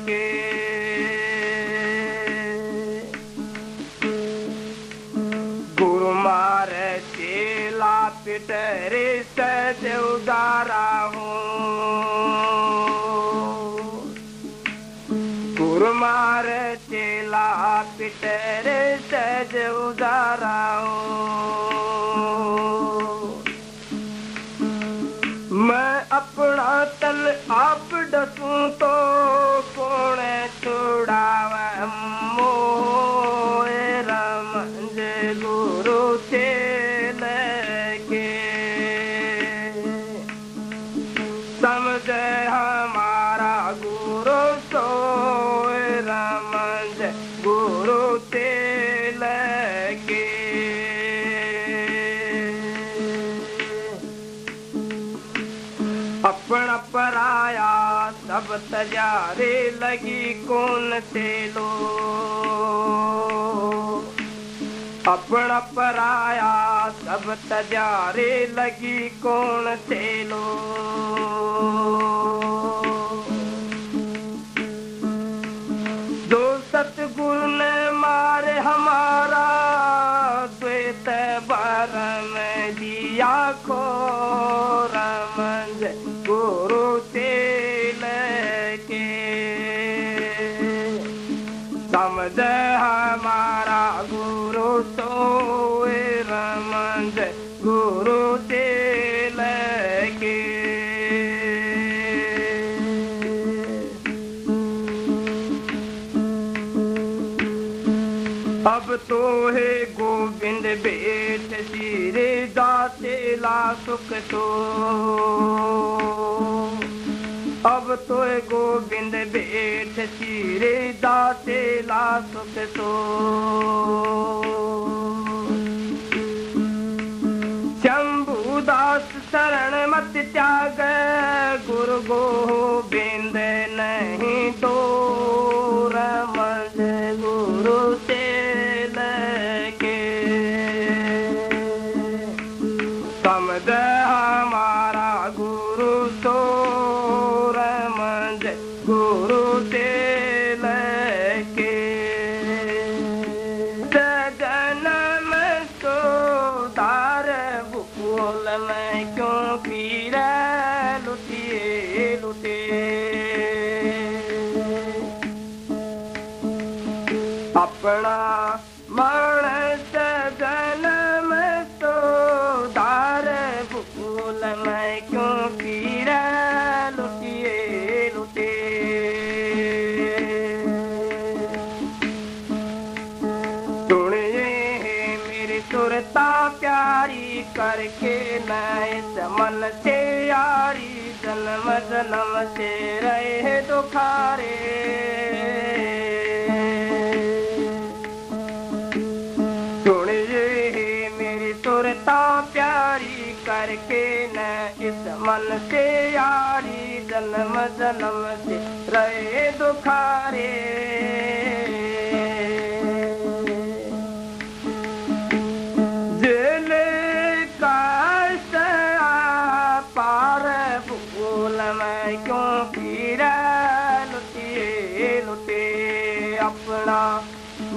Speaker 1: के गुरु मारे चेला पिटरे सज उदारा हूँ गुरु मारे चेला पिटरे सज उदारा हूँ मैं अपना तन आप डसूं तो कौन छुड़ावे मोए रमंज गुरु चेले के समझ हमारा गुरु सोए रमंज गुरु चेले के अपना पराया सब तजारे लगी कौन से लो अपना पराया सब तजारे लगी कौन से लो जो सतगुरु ने मारे हमारा द्वैत भरम दिया खोर मंज गुरु चेले के समझ हमारा गुरु सोए रमंज गुरु चेले के अब तो है गोविंद बेट सिरे दाते ला सुख तो अब तो है गोविंद बेट सिरे दाते ला सुख तो शंभुदास शरण मत त्याग गुरु गोविंद नहीं तो रमज गुरु चेले के समझ हमारा गुरु तो रमज गुरु चेले के जन्म सोदार बुकुल में क्यों पीर लुटिए लुटे अपना मानस जन्म तो दार बुकुल में क्यों पीर लुटिए लुटे सुनिए मेरी सुरता प्यारी करके न इस मन से यारी जन्म जन्म से रहे दुखारे सुरता प्यारी करके न इस मन से यारी जन्म जन्म से रहे दुखारे दिल का पार भूल में क्यों पीर लुटिए लुटे अपना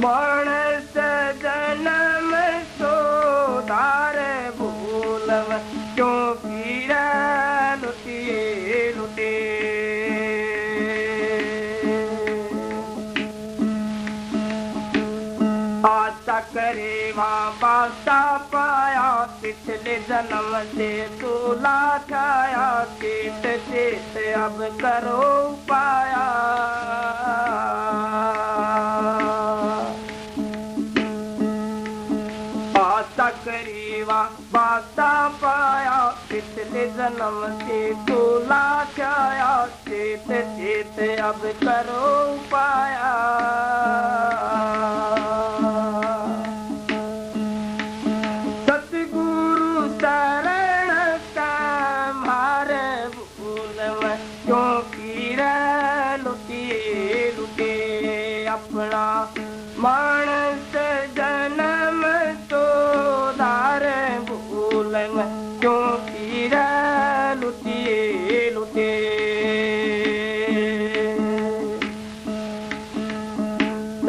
Speaker 1: मन से जन्म सोदार भूल क्यों पीर लुटिए लुटे आशा करे वहाँ बासा पाया पिछले जन्म से तूला छाया चेत चेत अब करो पाया करीवा बाता पाया पिछले जन्म से तूला छाया चेत चेत अब करो पाया सतगुरु शरण का मारे भूल में क्यों पीर लुटिए लुटे अपना मानस जन्म तो दार भूल में क्यों पीर लुटिए लुटे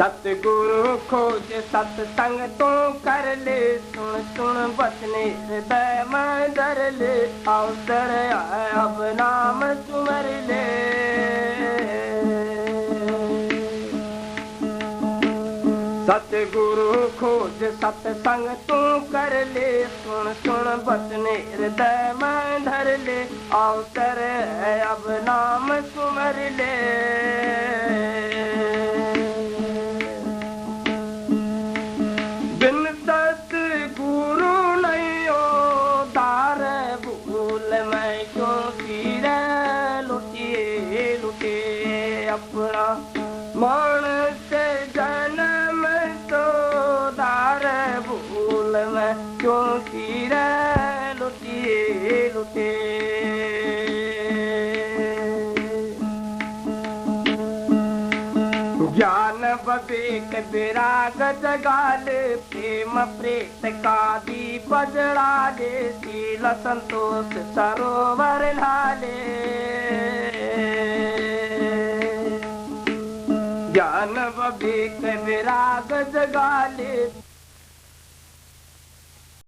Speaker 1: सतगुरु खोज सत्संग तू कर ले, सुन सुन बचने हृदय में धर ले, अवसर आए अब नाम सुमर ले। सतगुरु खोज सत्संग तू कर ले, सुन सुन बचने हृदय में धर ले, अवसर है अब नाम सुमर ले। बिन सतगुरु नहीं उद्धार, भूल मैं क्यों फिर लुटिए लुटिए अपना मन से जन्म तो दार, भूल मैं क्यों फिर लुटिए लुटिए। ज्ञान विवेक विराग जगाले, प्रेम प्रेत का दीप जड़ाले, शील संतोष सरोवर ढाले। ज्ञान विवेक विराग जगाले,